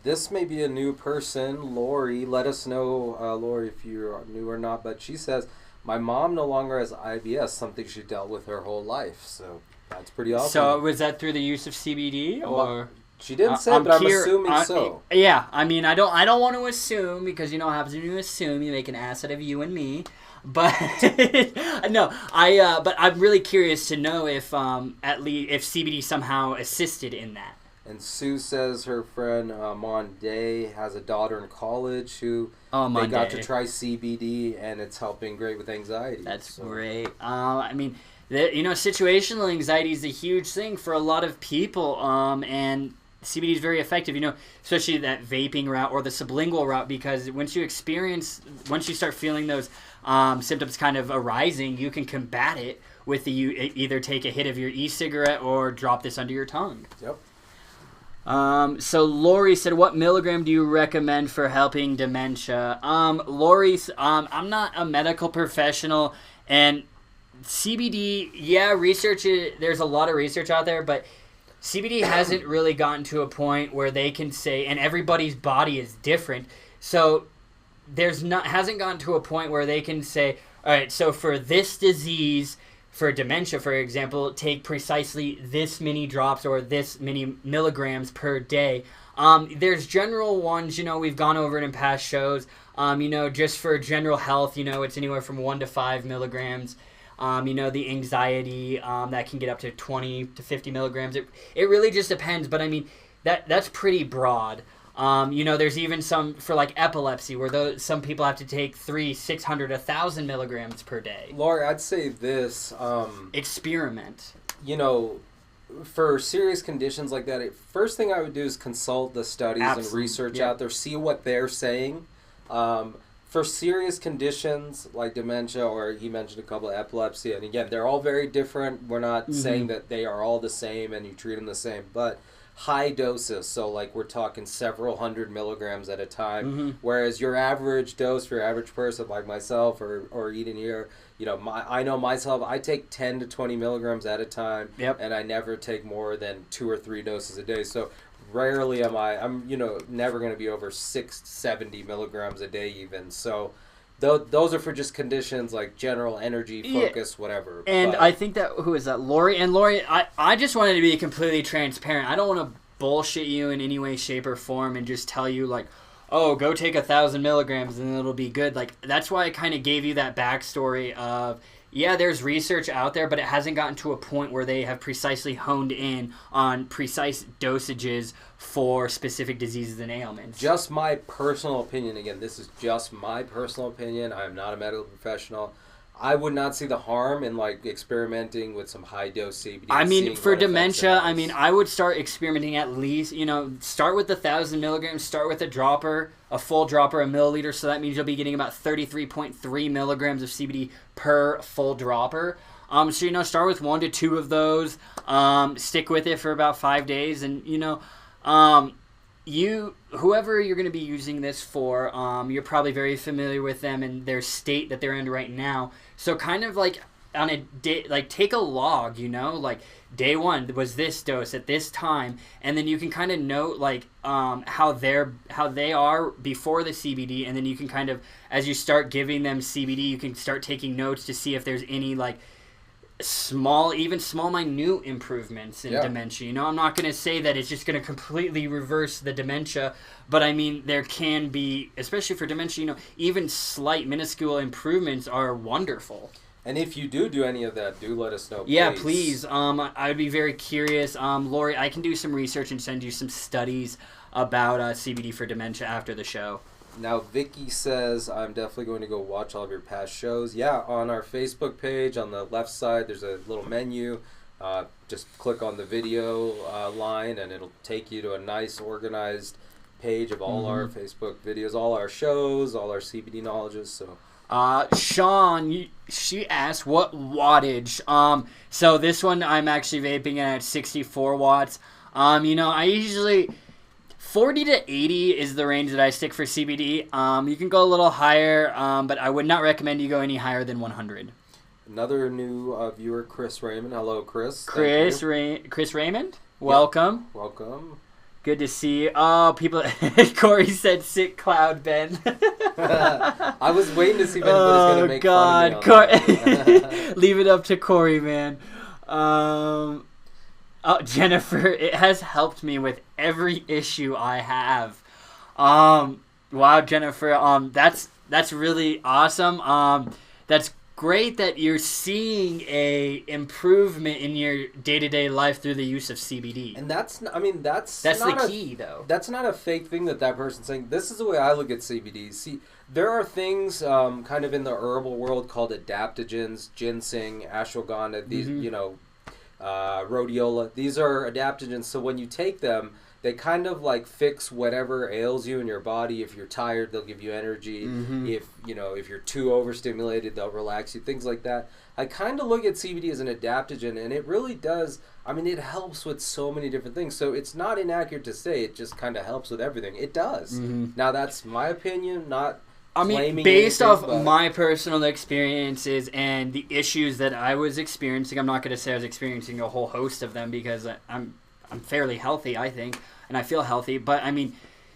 This may be a new person, Lori. Let us know, Lori, if you're new or not. But she says, my mom no longer has IBS, something she dealt with her whole life. So that's pretty awesome. So was that through the use of CBD or? She didn't say, but I'm assuming so. Yeah, I mean, I don't want to assume, because what happens when you assume, you make an ass out of you and me. But no, but I'm really curious to know if at least if CBD somehow assisted in that. And Sue says her friend Monday has a daughter in college who they got to try CBD, and it's helping great with anxiety. That's great. I mean, situational anxiety is a huge thing for a lot of people, and CBD is very effective, especially that vaping route or the sublingual route, because once you start feeling those symptoms kind of arising, you can combat it with you either take a hit of your e-cigarette or drop this under your tongue. Yep. So Lori said, what milligram do you recommend for helping dementia? Lori, I'm not a medical professional, and CBD, there's a lot of research out there, but CBD hasn't really gotten to a point where they can say, and everybody's body is different, so hasn't gotten to a point where they can say, all right, so for this disease, for dementia, for example, take precisely this many drops or this many milligrams per day. There's general ones, we've gone over it in past shows, just for general health, it's anywhere from 1 to 5 milligrams. The anxiety, that can get up to 20 to 50 milligrams. It really just depends, but I mean, that's pretty broad. There's even some for like epilepsy where some people have to take 300, 600, 1,000 milligrams per day. Laura, I'd say this. Experiment. For serious conditions like that, first thing I would do is consult the studies and research out there, see what they're saying. For serious conditions like dementia, or he mentioned a couple of epilepsy, and again, they're all very different. We're not saying that they are all the same and you treat them the same, but high doses, so like we're talking several hundred milligrams at a time, whereas your average dose for your average person like myself or Eden here, I know myself, I take 10 to 20 milligrams at a time, and I never take more than 2 or 3 doses a day, so rarely I'm never going to be over 670 milligrams a day even. So those are for just conditions like general energy, focus, whatever. And I think who is that? Lori? And Lori, I just wanted to be completely transparent. I don't want to bullshit you in any way, shape, or form and just tell you like, oh, go take 1,000 milligrams and it'll be good. Like, that's why I kind of gave you that backstory of, there's research out there, but it hasn't gotten to a point where they have precisely honed in on precise dosages for specific diseases and ailments. Just my personal opinion. Again, this is just my personal opinion. I am not a medical professional. I would not see the harm in like experimenting with some high dose CBD. I mean, for dementia, I would start experimenting at least, start with 1,000 milligrams, start with a full dropper, a milliliter. So that means you'll be getting about 33.3 milligrams of CBD per full dropper. So, start with 1 to 2 of those, stick with it for about 5 days. And, whoever you're going to be using this for, you're probably very familiar with them and their state that they're in right now. So kind of like on a day, like take a log, like day 1 was this dose at this time, and then you can kind of note like how they are before the CBD, and then you can kind of, as you start giving them CBD, you can start taking notes to see if there's any like even small minute improvements in dementia. I'm not going to say that it's just going to completely reverse the dementia, but I mean there can be, especially for dementia, even slight minuscule improvements are wonderful. And if you do any of that, do let us know, please. Yeah, please. I would be very curious. Lori, I can do some research and send you some studies about CBD for dementia after the show. Now, Vicky says, I'm definitely going to go watch all of your past shows. Yeah, on our Facebook page, on the left side, there's a little menu. Just click on the video line, and it'll take you to a nice, organized page of all our Facebook videos, all our shows, all our CBD knowledges, so... Sean, she asked what wattage. So this one I'm actually vaping at 64 watts. I usually 40 to 80 is the range that I stick for CBD. You can go a little higher, but I would not recommend you go any higher than 100. Another new viewer, Chris Raymond. Hello, Chris. Chris Raymond. Welcome. Yep. Welcome. Good to see you. Oh, people. Corey said sick cloud, Ben. I was waiting to see if anybody's going to make fun of me on that. Leave it up to Corey, man. Jennifer, it has helped me with every issue I have. Wow, Jennifer. That's really awesome. That's great that you're seeing a improvement in your day-to-day life through the use of CBD. And that's not the key, though. That's not a fake thing that person's saying. This is the way I look at CBD. See, there are things kind of in the herbal world called adaptogens, ginseng, ashwagandha, these, rhodiola. These are adaptogens, so when you take them, they kind of like fix whatever ails you in your body. If you're tired, they'll give you energy. If you're too overstimulated, they'll relax you. Things like that. I kind of look at CBD as an adaptogen, and it really does. I mean, it helps with so many different things. So it's not inaccurate to say it just kind of helps with everything. It does. Now that's my opinion, not. Based off my personal experiences and the issues that I was experiencing, I'm not going to say I was experiencing a whole host of them because I'm fairly healthy, I think, and I feel healthy. But I mean,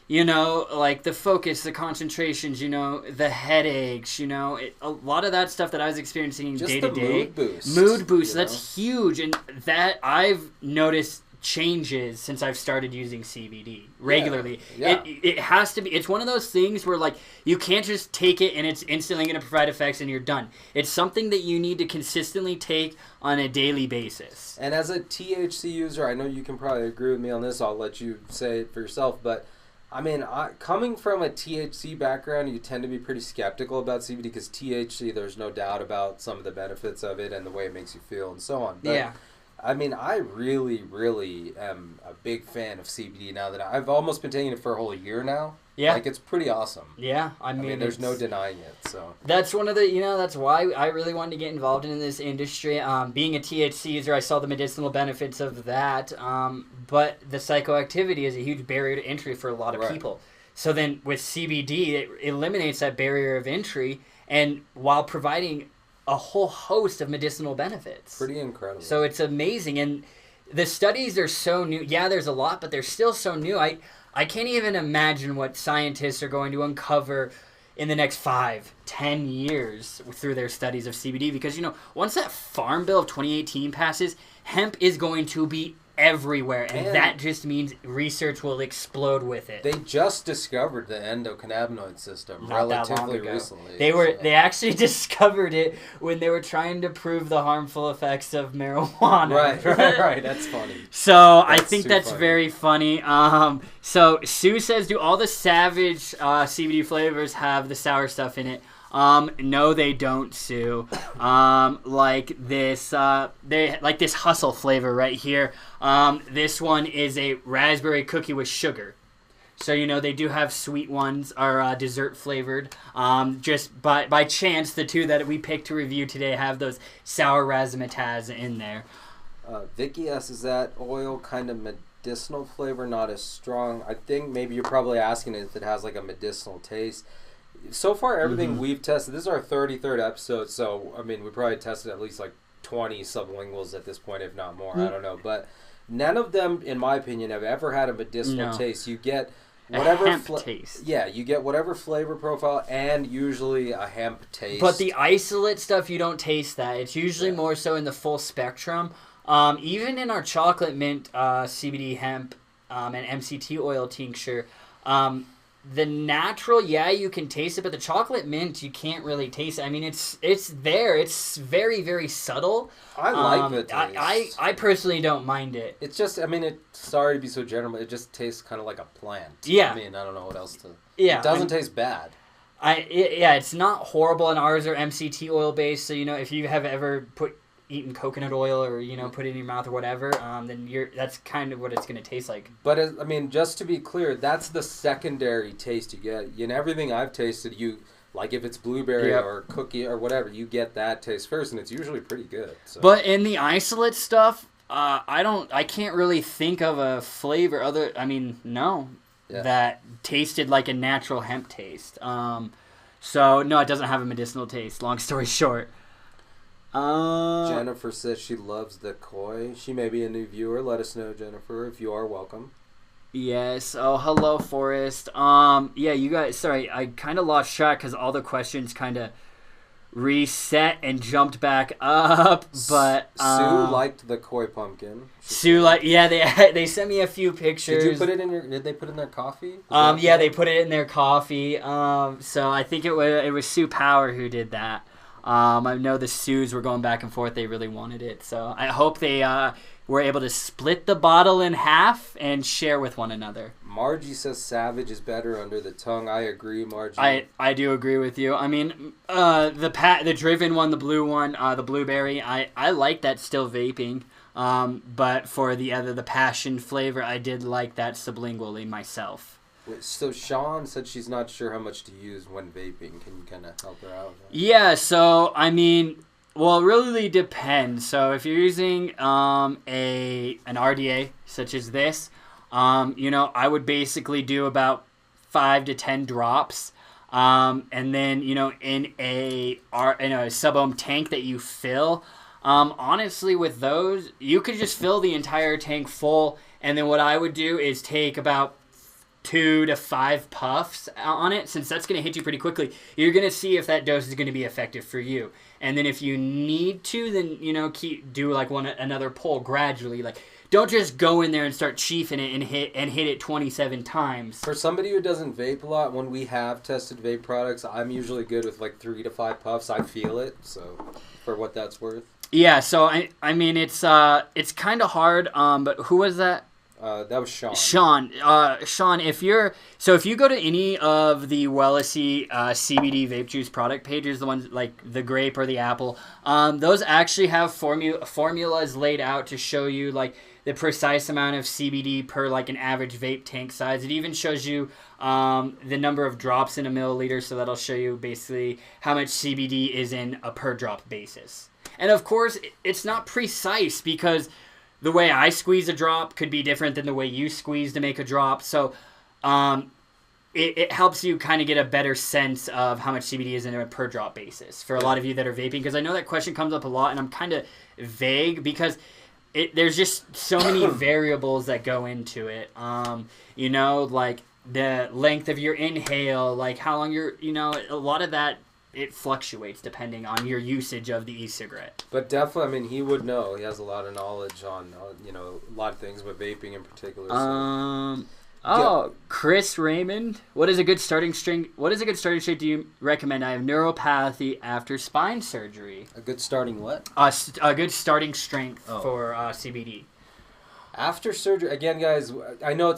like the focus, the concentrations, the headaches, a lot of that stuff that I was experiencing day to day. Mood boost. That's huge, and that I've noticed changes since I've started using CBD regularly. Yeah. It has to be. It's one of those things where like you can't just take it and it's instantly going to provide effects and you're done. It's something that you need to consistently take on a daily basis. And as a THC user, I know you can probably agree with me on this. I'll let you say it for yourself, but I mean, coming from a THC background, you tend to be pretty skeptical about CBD because THC, there's no doubt about some of the benefits of it and the way it makes you feel and so on. But yeah. I mean, I really, really am a big fan of CBD now that I've almost been taking it for a whole year now. Yeah. Like, it's pretty awesome. Yeah, I mean there's no denying it, so. That's one of the, that's why I really wanted to get involved in this industry. Being a THC user, I saw the medicinal benefits of that, but the psychoactivity is a huge barrier to entry for a lot of people. So then with CBD, it eliminates that barrier of entry, and while providing a whole host of medicinal benefits. Pretty incredible. So it's amazing. And the studies are so new. Yeah, there's a lot, but they're still so new. I can't even imagine what scientists are going to uncover in the next 5-10 years through their studies of CBD. Because, once that Farm Bill of 2018 passes, hemp is going to be everywhere, and that just means research will explode with it. They just discovered the endocannabinoid system relatively recently. They actually discovered it when they were trying to prove the harmful effects of marijuana. Right. That's funny. So I think that's very funny. So Sue says, do all the Savage CBD flavors have the sour stuff in it? No, they don't, Sue. Like this hustle flavor right here. This one is a raspberry cookie with sugar. So, they do have sweet ones, are dessert flavored. Just by chance, the two that we picked to review today have those sour razzmatazz in there. Vicky asks, is that oil kind of medicinal flavor, not as strong? I think maybe you're probably asking if it has like a medicinal taste. So far, everything we've tested, this is our 33rd episode, so, I mean, we probably tested at least like 20 sublinguals at this point, if not more, I don't know. But none of them, in my opinion, have ever had a medicinal taste. You get whatever hemp taste. Yeah, you get whatever flavor profile and usually a hemp taste. But the isolate stuff, you don't taste that. It's usually more so in the full spectrum. Even in our chocolate mint CBD hemp and MCT oil tincture, the natural, you can taste it, but the chocolate mint, you can't really taste it. I mean, it's there. It's very, very subtle. I like the taste. I personally don't mind it. It's just, I mean, sorry to be so general, but it just tastes kind of like a plant. Yeah. I mean, I don't know what else to... Yeah. It doesn't taste bad. It's not horrible, and ours are MCT oil based, so, if you have ever eaten coconut oil or, put it in your mouth or whatever, then that's kind of what it's going to taste like. But, I mean, just to be clear, that's the secondary taste you get. In everything I've tasted, like if it's blueberry or cookie or whatever, you get that taste first, and it's usually pretty good. So. But in the isolate stuff, I can't really think of a flavor that tasted like a natural hemp taste. So, no, it doesn't have a medicinal taste, long story short. Jennifer says she loves the koi. She may be a new viewer. Let us know, Jennifer, if you are welcome. Yes. Oh, hello, Forrest. You guys, sorry, I kind of lost track because all the questions kind of reset and jumped back up, but Sue liked the koi pumpkin. They sent me a few pictures. Did they put it in their coffee? They put it in their coffee. So I think it was Sue Power who did that. I know the Sues were going back and forth. They really wanted it. So I hope they were able to split the bottle in half and share with one another. Margie says Savage is better under the tongue. I agree, Margie. I do agree with you. I mean, the Driven one, the blue one, the blueberry, I like that still vaping. But for the passion flavor, I did like that sublingually myself. So Sean said she's not sure how much to use when vaping. Can you kind of help her out? Yeah, so I mean, well, it really depends. So if you're using an RDA such as this, I would basically do about 5 to 10 drops, and then in a sub-ohm tank that you fill. Honestly, with those, you could just fill the entire tank full, and then what I would do is take about 2 to 5 puffs on it, since that's going to hit you pretty quickly. You're going to see if that dose is going to be effective for you. And then if you need to, then, do like another pull gradually. Like, don't just go in there and start chiefing it and hit it 27 times. For somebody who doesn't vape a lot, when we have tested vape products, I'm usually good with like 3 to 5 puffs. I feel it, so for what that's worth. Yeah, so I mean it's kind of hard. But who was that? That was Sean. Sean, if you go to any of the Wellesi CBD vape juice product pages, the ones like the grape or the apple, those actually have formulas laid out to show you like the precise amount of CBD per like an average vape tank size. It even shows you the number of drops in a milliliter, so that'll show you basically how much CBD is in a per drop basis. And of course, it's not precise because the way I squeeze a drop could be different than the way you squeeze to make a drop. So it helps you kind of get a better sense of how much CBD is in a per drop basis for a lot of you that are vaping. Because I know that question comes up a lot, and I'm kind of vague because there's just so many variables that go into it. Like the length of your inhale, like how long a lot of that, it fluctuates depending on your usage of the e-cigarette. But definitely, I mean, he would know. He has a lot of knowledge on, a lot of things, but vaping in particular. So. Chris Raymond. What is a good starting strength do you recommend? I have neuropathy after spine surgery. A good starting what? A good starting strength for CBD. After surgery, again, guys, I know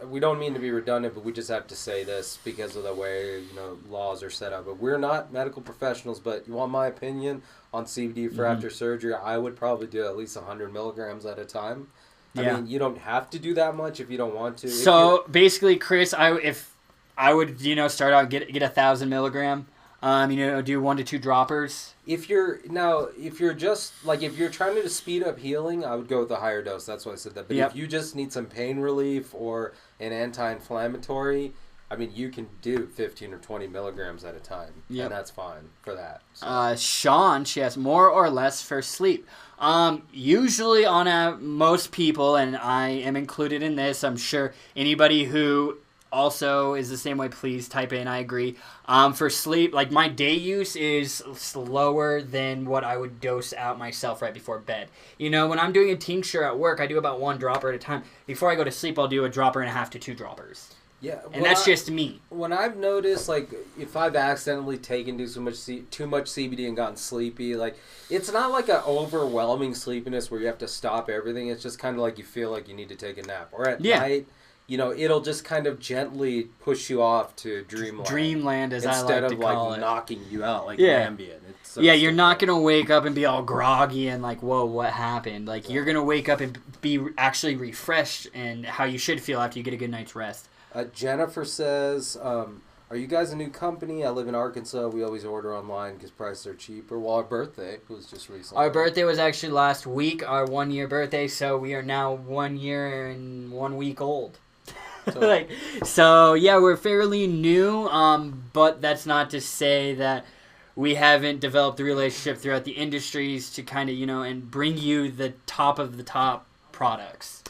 we don't mean to be redundant, but we just have to say this because of the way, laws are set up. But we're not medical professionals, but you want my opinion on CBD for after surgery, I would probably do at least 100 milligrams at a time. I mean, you don't have to do that much if you don't want to. So basically, Chris, if I would, start out get 1,000 milligram. Do 1 to 2 droppers. If you're just like if you're trying to speed up healing, I would go with a higher dose. That's why I said that. But if you just need some pain relief or an anti-inflammatory, I mean, you can do 15 or 20 milligrams at a time, and that's fine for that. So. Sean, she has more or less for sleep. Usually on most people, and I am included in this. I'm sure anybody who also is the same way. Please type in, I agree. For sleep, like my day use is slower than what I would dose out myself right before bed. You know, when I'm doing a tincture at work, I do about 1 dropper at a time. Before I go to sleep, I'll do 1.5 droppers to 2 droppers. Yeah, and that's just me. When I've noticed, like, if I've accidentally taken too much CBD and gotten sleepy, like, it's not like an overwhelming sleepiness where you have to stop everything. It's just kind of like you feel like you need to take a nap. Or at night, you know, it'll just kind of gently push you off to dreamland. Dreamland, as I like to call it. Instead of, like, knocking you out, like Ambien. It's so you're not going to wake up and be all groggy and like, whoa, what happened? Like, you're going to wake up and be actually refreshed and how you should feel after you get a good night's rest. Jennifer says, are you guys a new company? I live in Arkansas. We always order online because prices are cheaper. Well, our birthday was just recently. Our birthday was actually last week, our 1-year birthday, so we are now 1 year and 1 week old. So yeah, we're fairly new, but that's not to say that we haven't developed the relationship throughout the industries to kind of, you know, and bring you the top of the top products.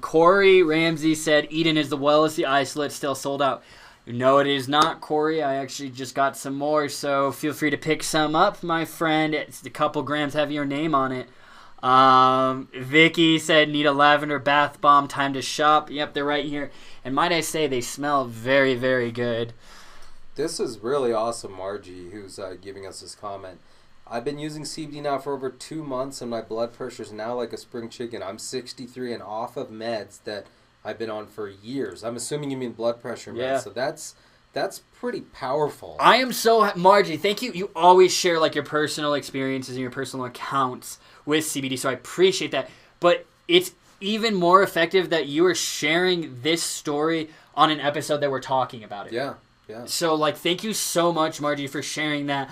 Corey Ramsey said Eden is the Wellness isolate still sold out. No, it is not, Corey. I actually just got some more, so feel free to pick some up, my friend. It's a couple grams have your name on it. Vicky said need a lavender bath bomb, time to shop. Yep, they're right here. And might I say they smell very, very good. This is really awesome, Margie, who's giving us this comment. I've been using CBD now for over 2 months, and my blood pressure is now like a spring chicken. I'm 63 and off of meds that I've been on for years. I'm assuming you mean blood pressure meds. Yeah. So that's pretty powerful. I am so Margie, thank you. You always share like your personal experiences and your personal accounts with CBD, so I appreciate that. But it's even more effective that you are sharing this story on an episode that we're talking about it. Yeah. So like, thank you so much, Margie, for sharing that.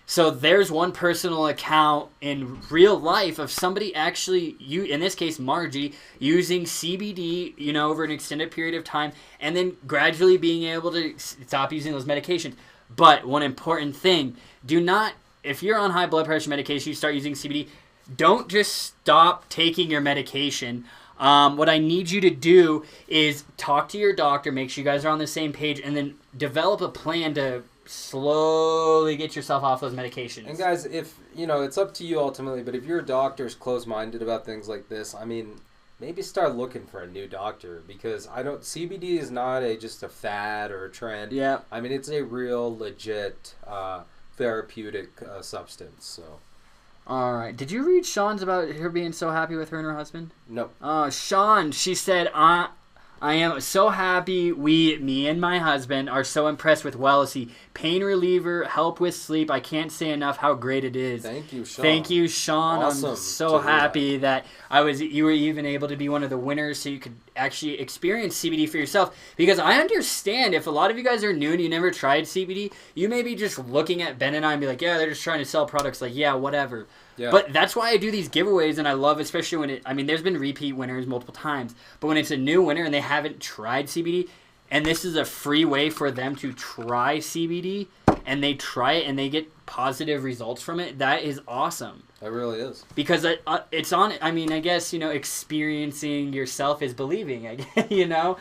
So there's one personal account in real life of somebody actually, in this case Margie, using CBD, you know, over an extended period of time, and then gradually being able to stop using those medications. But one important thing, if you're on high blood pressure medication, you start using CBD, don't just stop taking your medication. What I need you to do is talk to your doctor, make sure you guys are on the same page, and then develop a plan to slowly get yourself off those medications. And guys, if it's up to you ultimately, but if your doctor's closed-minded about things like this, I mean, maybe start looking for a new doctor, because CBD is not just a fad or a trend. Yeah. I mean, it's a real legit therapeutic substance. So. All right. Did you read Sean's about her being so happy with her and her husband? No. Sean, she said, I am so happy me and my husband are so impressed with Wellness. Pain reliever, help with sleep. I can't say enough how great it is. Thank you, Sean. Thank you, Sean. Awesome. I'm so happy that you were even able to be one of the winners so you could actually experience CBD for yourself. Because I understand if a lot of you guys are new and you never tried CBD, you may be just looking at Ben and I and be like, yeah, they're just trying to sell products. Like, yeah, whatever. Yeah. But that's why I do these giveaways, and I love, especially when there's been repeat winners multiple times, but when it's a new winner and they haven't tried CBD, and this is a free way for them to try CBD, and they try it and they get positive results from it, that is awesome. It really is. Because it's on, I mean, I guess, experiencing yourself is believing, I guess,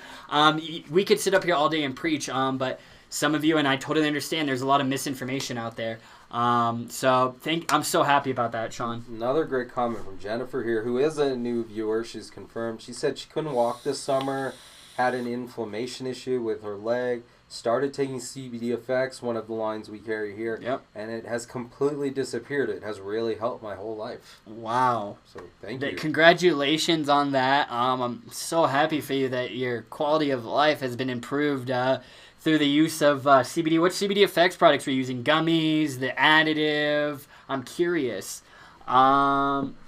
we could sit up here all day and preach, but some of you, and I totally understand, there's a lot of misinformation out there. I'm so happy about that, Sean. Another great comment from Jennifer here, who is a new viewer. She's confirmed. She said she couldn't walk this summer, had an inflammation issue with her leg, started taking CBD effects, one of the lines we carry here, and it has completely disappeared. It has really helped my whole life. Wow. So thank you. Congratulations on that. I'm so happy for you that your quality of life has been improved through the use of CBD. What CBD effects products were you using? Gummies, the additive? I'm curious.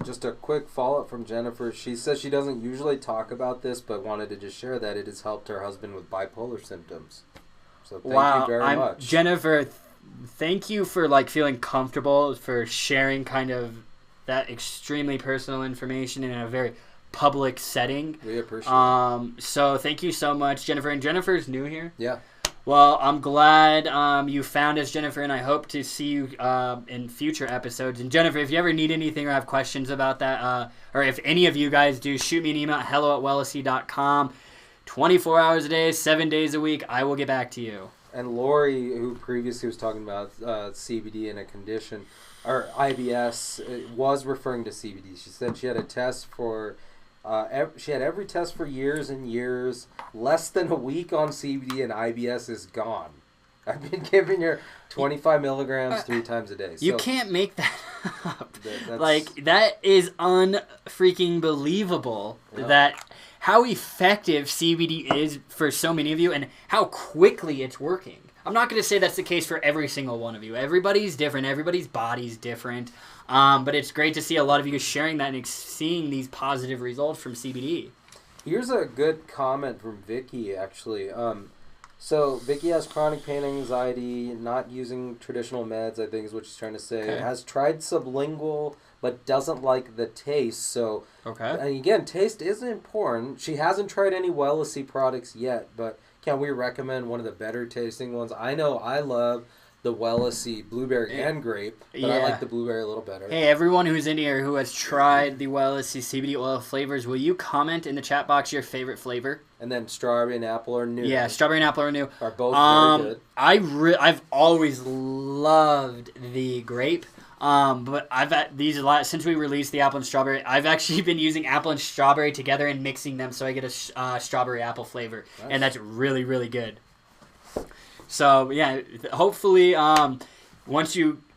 Just a quick follow-up from Jennifer. She says she doesn't usually talk about this, but wanted to just share that it has helped her husband with bipolar symptoms. So thank you very much. Jennifer, thank you for feeling comfortable, for sharing kind of that extremely personal information in a very public setting. We appreciate it. So thank you so much, Jennifer. And Jennifer's new here. Yeah. Well, I'm glad you found us, Jennifer, and I hope to see you in future episodes. And Jennifer, if you ever need anything or have questions about that, or if any of you guys do, shoot me an email at hello@wellnessy.com. 24 hours a day, 7 days a week. I will get back to you. And Lori, who previously was talking about CBD in a condition, or IBS, was referring to CBD. She said she had a test for, she had every test for years and years. Less than a week on CBD and IBS is gone. I've been giving her 25 milligrams 3 times a day. So you can't make that up. Like, that is unfreaking believable. Yeah. That how effective CBD is for so many of you and how quickly it's working. I'm not going to say that's the case for every single one of you. Everybody's different. Everybody's body's different. But it's great to see a lot of you sharing that and seeing these positive results from CBD. Here's a good comment from Vicky, actually. So Vicky has chronic pain, anxiety, not using traditional meds, I think is what she's trying to say. Okay. Has tried sublingual, but doesn't like the taste. So, Okay. and again, taste is important. She hasn't tried any Wellnessy products yet, but can we recommend one of the better tasting ones? I know I love the Wellnessy blueberry and grape, but I like the blueberry a little better. Hey, everyone who's in here who has tried the Wellnessy CBD oil flavors, will you comment in the chat box your favorite flavor? And then strawberry and apple are new. Yeah, strawberry and apple are new. Are both very good. I've always loved the grape. But I've had these a lot since we released the apple and strawberry. I've actually been using apple and strawberry together and mixing them so I get a strawberry apple flavor, and that's really, really good. So yeah, hopefully,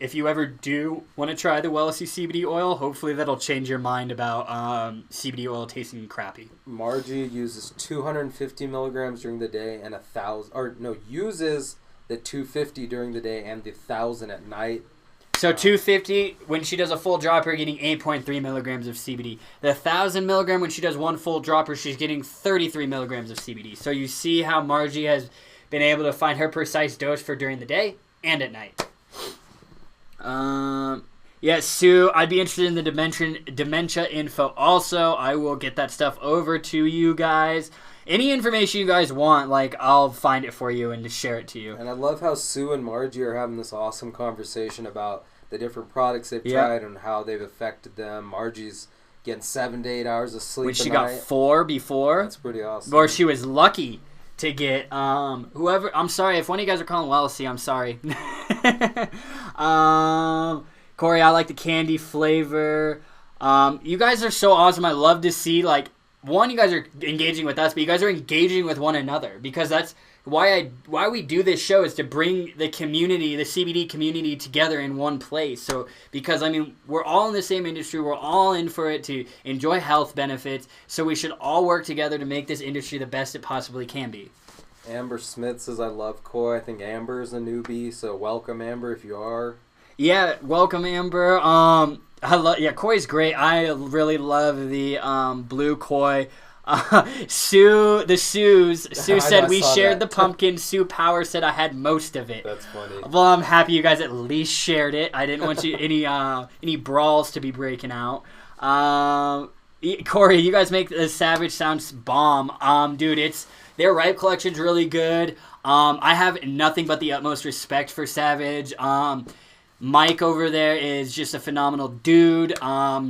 if you ever do want to try the Wellnessy CBD oil, hopefully that'll change your mind about CBD oil tasting crappy. Margie uses 250 milligrams during the day and uses the 250 during the day and the 1,000 at night. So 250, when she does a full dropper, getting 8.3 milligrams of CBD. The 1,000 milligram, when she does one full dropper, she's getting 33 milligrams of CBD. So you see how Margie has been able to find her precise dose for during the day and at night. Yeah, Sue, I'd be interested in the dementia info also. I will get that stuff over to you guys. Any information you guys want, I'll find it for you and just share it to you. And I love how Sue and Margie are having this awesome conversation about the different products they've tried and how they've affected them. Margie's getting 7 to 8 hours of sleep Which she got 4 before. That's pretty awesome. Or she was lucky to get whoever. I'm sorry if one of you guys are calling Wellnessy. I'm sorry. Corey, I like the candy flavor. You guys are so awesome. I love to see one, you guys are engaging with us, but you guys are engaging with one another, because that's why we do this show, is to bring the community, the CBD community, together in one place. So because we're all in the same industry, we're all in for it to enjoy health benefits. So we should all work together to make this industry the best it possibly can be. Amber Smith says, I love Koi. I think Amber is a newbie, so welcome, Amber, if you are. Yeah, welcome, Amber. Koi's great. I really love the blue Koi. Sue said we shared the pumpkin. Sue Power said I had most of it. That's funny. Well, I'm happy you guys at least shared it. I didn't want you any brawls to be breaking out. Corey, you guys make the Savage sounds bomb. Dude, their Ripe collection's really good. I have nothing but the utmost respect for Savage. Mike over there is just a phenomenal dude.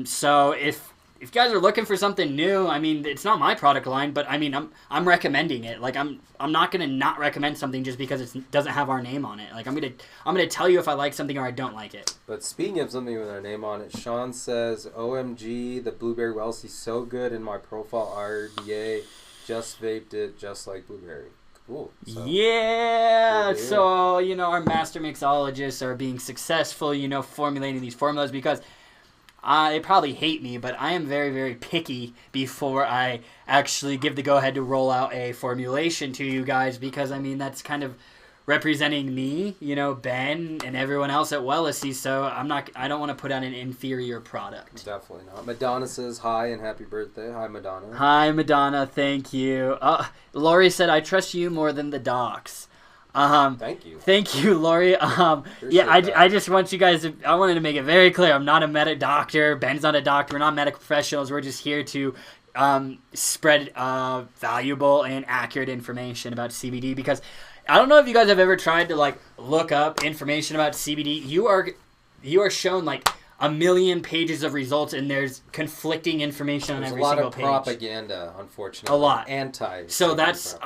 So if you guys are looking for something new, it's not my product line, but I'm recommending it. I'm not gonna not recommend something just because it doesn't have our name on it. I'm gonna tell you if I like something or I don't like it. But speaking of something with our name on it, Sean says, OMG, the Blueberry Wellnessy so good in my profile RDA. Just vaped it, just like blueberry. Cool. So our master mixologists are being successful, formulating these formulas, because they probably hate me, but I am very, very picky before I actually give the go-ahead to roll out a formulation to you guys, because, that's kind of representing me, Ben, and everyone else at Wellnessy, so I don't want to put out an inferior product. Definitely not. Madonna says hi and happy birthday. Hi, Madonna. Hi, Madonna. Thank you. Lori said, I trust you more than the docs. Thank you. Thank you, Lori. I just want you guys I wanted to make it very clear. I'm not a medic doctor. Ben's not a doctor. We're not medical professionals. We're just here to spread valuable and accurate information about CBD, because I don't know if you guys have ever tried to look up information about CBD. You are shown a million pages of results, and there's conflicting information on every single page. There's a lot of propaganda, unfortunately. A lot. Anti. So that's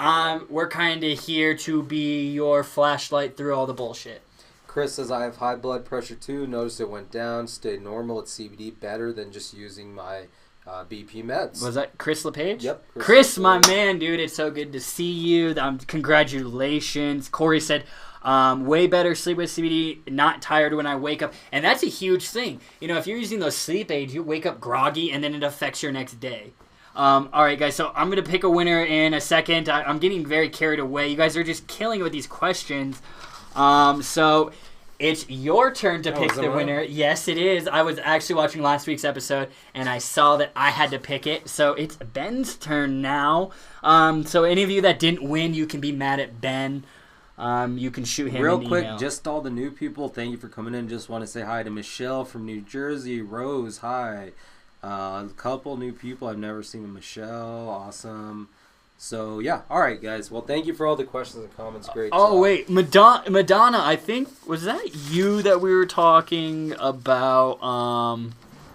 we're kind of here to be your flashlight through all the bullshit. Chris says, I have high blood pressure too. Noticed it went down. Stayed normal at CBD. Better than just using my BP meds. Was that Chris LePage? Yep. Chris, my man, dude. It's so good to see you. Congratulations. Corey said, way better sleep with CBD. Not tired when I wake up. And that's a huge thing. You know, if you're using those sleep aids, you wake up groggy and then it affects your next day. All right, guys. So I'm going to pick a winner in a second. I'm getting very carried away. You guys are just killing it with these questions. So it's your turn to pick the winner. Yes, it is. I was actually watching last week's episode, and I saw that I had to pick it. So it's Ben's turn now. So any of you that didn't win, you can be mad at Ben. You can shoot him real an quick, email. just all the new people, thank you for coming in. Just want to say hi to Michelle from New Jersey. Rose, hi. A couple new people. I've never seen a Michelle. Awesome. So, yeah. All right, guys. Well, thank you for all the questions and comments. Great job. Wait. Madonna, I think, was that you that we were talking about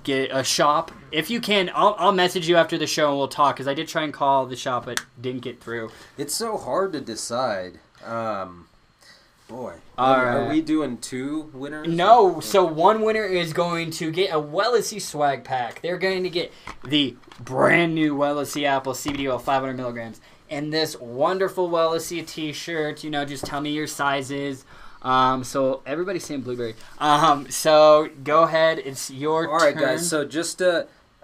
get a shop? If you can, I'll message you after the show and we'll talk, because I did try and call the shop but didn't get through. It's so hard to decide. Boy. Are we doing 2 winners? No. So one winner is going to get a Wellesi swag pack. They're going to get the brand new Wellesi Apple CBD oil 500 milligrams and this wonderful Wellesi t-shirt. You know, just tell me your sizes. So everybody's saying blueberry. So go ahead. It's your turn. All right, guys. So just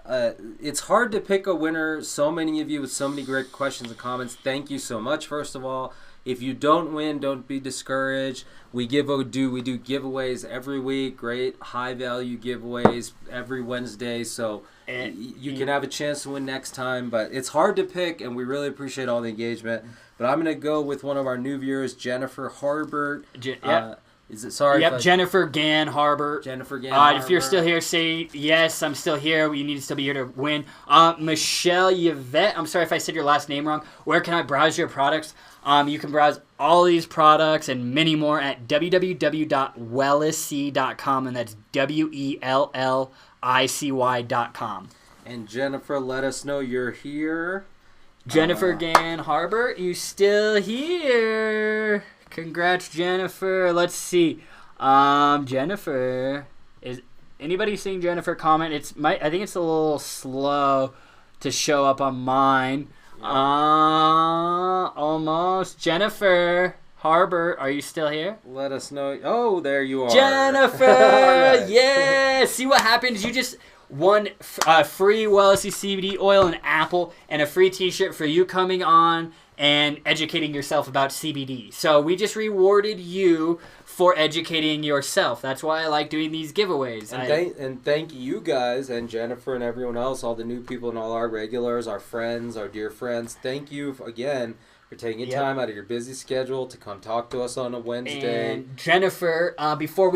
it's hard to pick a winner. So many of you with so many great questions and comments. Thank you so much, first of all. If you don't win, don't be discouraged. We do giveaways every week. Great high value giveaways every Wednesday. So you can have a chance to win next time. But it's hard to pick, and we really appreciate all the engagement. But I'm going to go with one of our new viewers, Jennifer Harbert. Is it sorry? Yep, Jennifer Gann Harbert. Jennifer Gann Harbert. If you're still here, say yes. I'm still here. You need to still be here to win. Michelle Yvette. I'm sorry if I said your last name wrong. Where can I browse your products? You can browse all these products and many more at www.wellicy.com, and that's WELLICY.com. And Jennifer, let us know you're here. Jennifer Gann Harbert, you still here? Congrats, Jennifer. Let's see. Jennifer, is anybody seeing Jennifer comment? I think it's a little slow to show up on mine. Almost. Jennifer Harbert, are you still here? Let us know. Oh, there you are. Jennifer! Right. Yeah! See what happens? You just won free Wellesi CBD oil and apple and a free t-shirt for you coming on and educating yourself about CBD. So we just rewarded you for educating yourself. That's why I like doing these giveaways. And thank you guys and Jennifer and everyone else, all the new people and all our regulars, our friends, our dear friends. Thank you again for taking time out of your busy schedule to come talk to us on a Wednesday. And Jennifer, before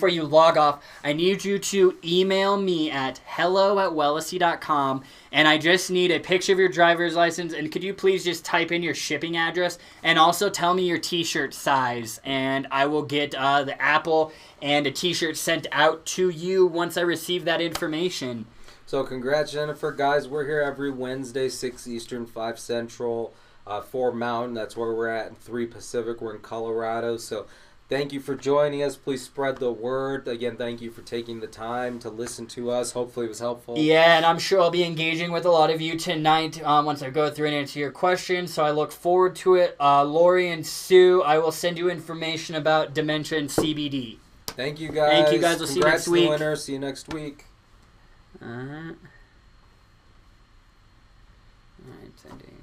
you log off, I need you to email me at hello@wellicy.com, and I just need a picture of your driver's license, and could you please just type in your shipping address, and also tell me your t-shirt size, and I will get the apple and a t-shirt sent out to you once I receive that information. So congrats, Jennifer. Guys, we're here every Wednesday, 6 Eastern, 5 Central. 4 Mountain, that's where we're at, and 3 Pacific, we're in Colorado. So thank you for joining us. Please spread the word. Again, thank you for taking the time to listen to us. Hopefully it was helpful. Yeah, and I'm sure I'll be engaging with a lot of you tonight once I go through and answer your questions, so I look forward to it. Lori and Sue, I will send you information about dementia and CBD. Thank you, guys. Thank you, guys. We'll see you next week. Winner. See you next week. All right, sending.